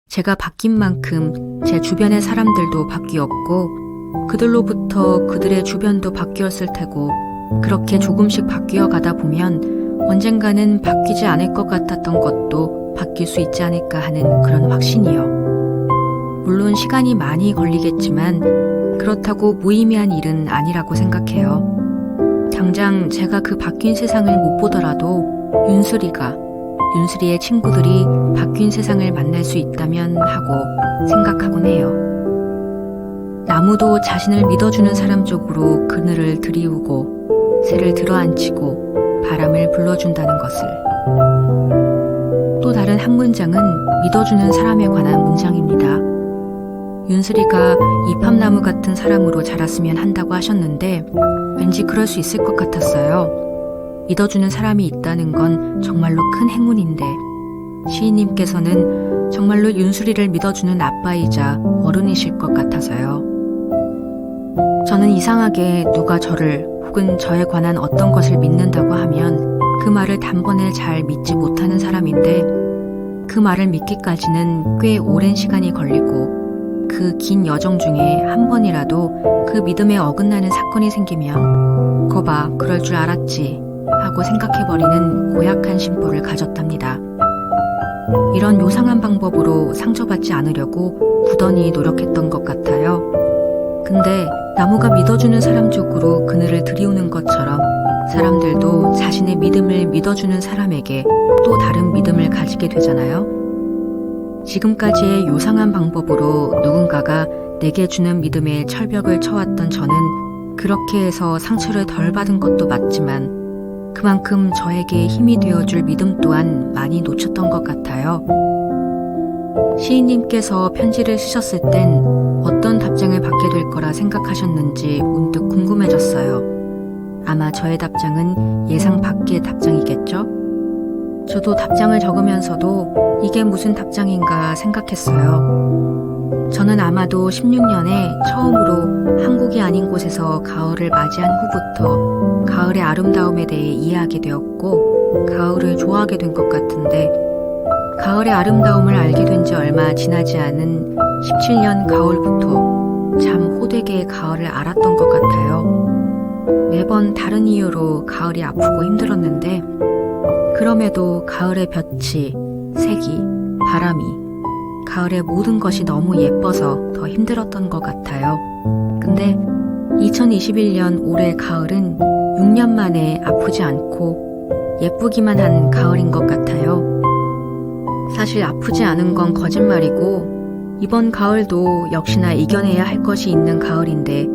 제가 바뀐 만큼 제 주변의 사람들도 바뀌었고 그들로부터 그들의 주변도 바뀌었을 테고 그렇게 조금씩 바뀌어 가다 보면 언젠가는 바뀌지 않을 것 같았던 것도 바뀔 수 있지 않을까 하는 그런 확신이요. 물론 시간이 많이 걸리겠지만 그렇다고 무의미한 일은 아니라고 생각해요. 당장 제가 그 바뀐 세상을 못 보더라도 윤수리의 친구들이 바뀐 세상을 만날 수 있다면 하고 생각하곤 해요. 나무도 자신을 믿어주는 사람 쪽으로 그늘을 들이우고 새를 들어앉히고 바람을 불러준다는 것을. 또 다른 한 문장은 믿어주는 사람에 관한 문장입니다. 윤수리가 이팝나무 같은 사람으로 자랐으면 한다고 하셨는데 왠지 그럴 수 있을 것 같았어요. 믿어주는 사람이 있다는 건 정말로 큰 행운인데 시인님께서는 정말로 윤수리를 믿어주는 아빠이자 어른이실 것 같아서요. 저는 이상하게 누가 저를 혹은 저에 관한 어떤 것을 믿는다고 하면 그 말을 단번에 잘 믿지 못하는 사람인데 그 말을 믿기까지는 꽤 오랜 시간이 걸리고 그 긴 여정 중에 한 번이라도 그 믿음에 어긋나는 사건이 생기면 거봐 그럴 줄 알았지 하고 생각해버리는 고약한 심보를 가졌답니다. 이런 요상한 방법으로 상처받지 않으려고 부단히 노력했던 것 같아요. 근데 나무가 믿어주는 사람 쪽으로 그늘을 들이우는 것처럼 사람들도 자신의 믿음을 믿어주는 사람에게 또 다른 믿음을 가지게 되잖아요. 지금까지의 요상한 방법으로 누군가가 내게 주는 믿음에 철벽을 쳐왔던 저는 그렇게 해서 상처를 덜 받은 것도 맞지만 그만큼 저에게 힘이 되어줄 믿음 또한 많이 놓쳤던 것 같아요. 시인님께서 편지를 쓰셨을 땐 어떤 답장을 받게 될 거라 생각하셨는지 문득 궁금해졌어요. 아마 저의 답장은 예상 밖의 답장이겠죠? 저도 답장을 적으면서도 이게 무슨 답장인가 생각했어요. 저는 아마도 16년에 처음으로 한국이 아닌 곳에서 가을을 맞이한 후부터 가을의 아름다움에 대해 이해하게 되었고 가을을 좋아하게 된 것 같은데 가을의 아름다움을 알게 된 지 얼마 지나지 않은 17년 가을부터 참 호되게 가을을 알았던 것 같아요. 매번 다른 이유로 가을이 아프고 힘들었는데 그럼에도 가을의 볕이, 색이, 바람이 가을의 모든 것이 너무 예뻐서 더 힘들었던 것 같아요. 근데 2021년 올해 가을은 6년 만에 아프지 않고 예쁘기만 한 가을인 것 같아요. 사실 아프지 않은 건 거짓말이고 이번 가을도 역시나 이겨내야 할 것이 있는 가을인데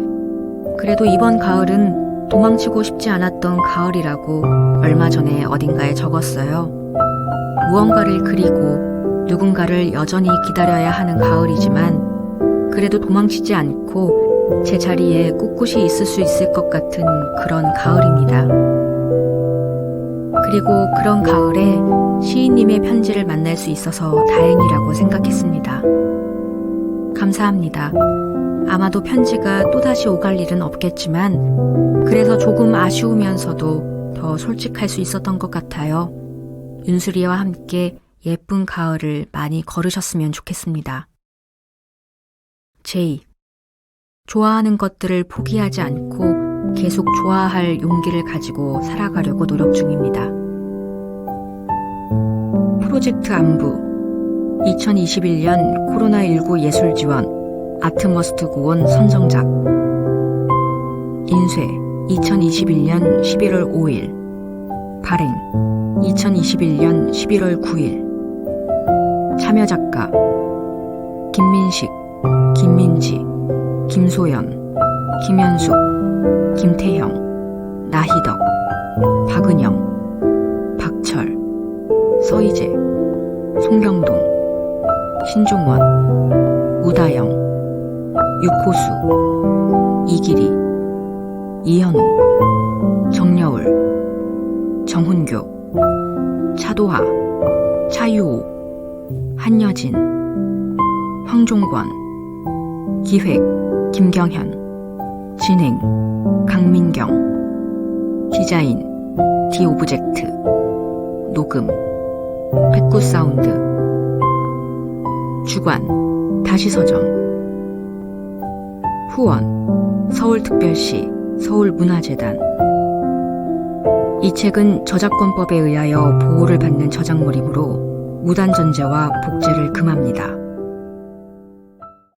그래도 이번 가을은 도망치고 싶지 않았던 가을이라고 얼마 전에 어딘가에 적었어요. 무언가를 그리고 누군가를 여전히 기다려야 하는 가을이지만 그래도 도망치지 않고 제 자리에 꿋꿋이 있을 수 있을 것 같은 그런 가을입니다. 그리고 그런 가을에 시인님의 편지를 만날 수 있어서 다행이라고 생각했습니다. 감사합니다. 아마도 편지가 또다시 오갈 일은 없겠지만 그래서 조금 아쉬우면서도 더 솔직할 수 있었던 것 같아요. 윤수리와 함께 예쁜 가을을 많이 걸으셨으면 좋겠습니다. J. 좋아하는 것들을 포기하지 않고 계속 좋아할 용기를 가지고 살아가려고 노력 중입니다. 프로젝트 안부 2021년 코로나19 예술 지원 아트머스트 고온 선정작 인쇄 2021년 11월 5일. 발행 2021년 11월 9일. 참여 작가 김민식, 김민지, 김소연, 김현숙, 김태형, 나희덕, 박은영, 박철, 서희재, 송경동, 신종원, 우다영, 육호수, 이기리, 이현우, 정여울, 정훈교, 차도하, 차유호, 한여진, 황종권. 기획 김경현. 진행 강민경. 디자인 디오브젝트. 녹음 백구사운드. 주관 다시서점. 후원 서울특별시 서울문화재단. 이 책은 저작권법에 의하여 보호를 받는 저작물이므로 무단전제와 복제를 금합니다.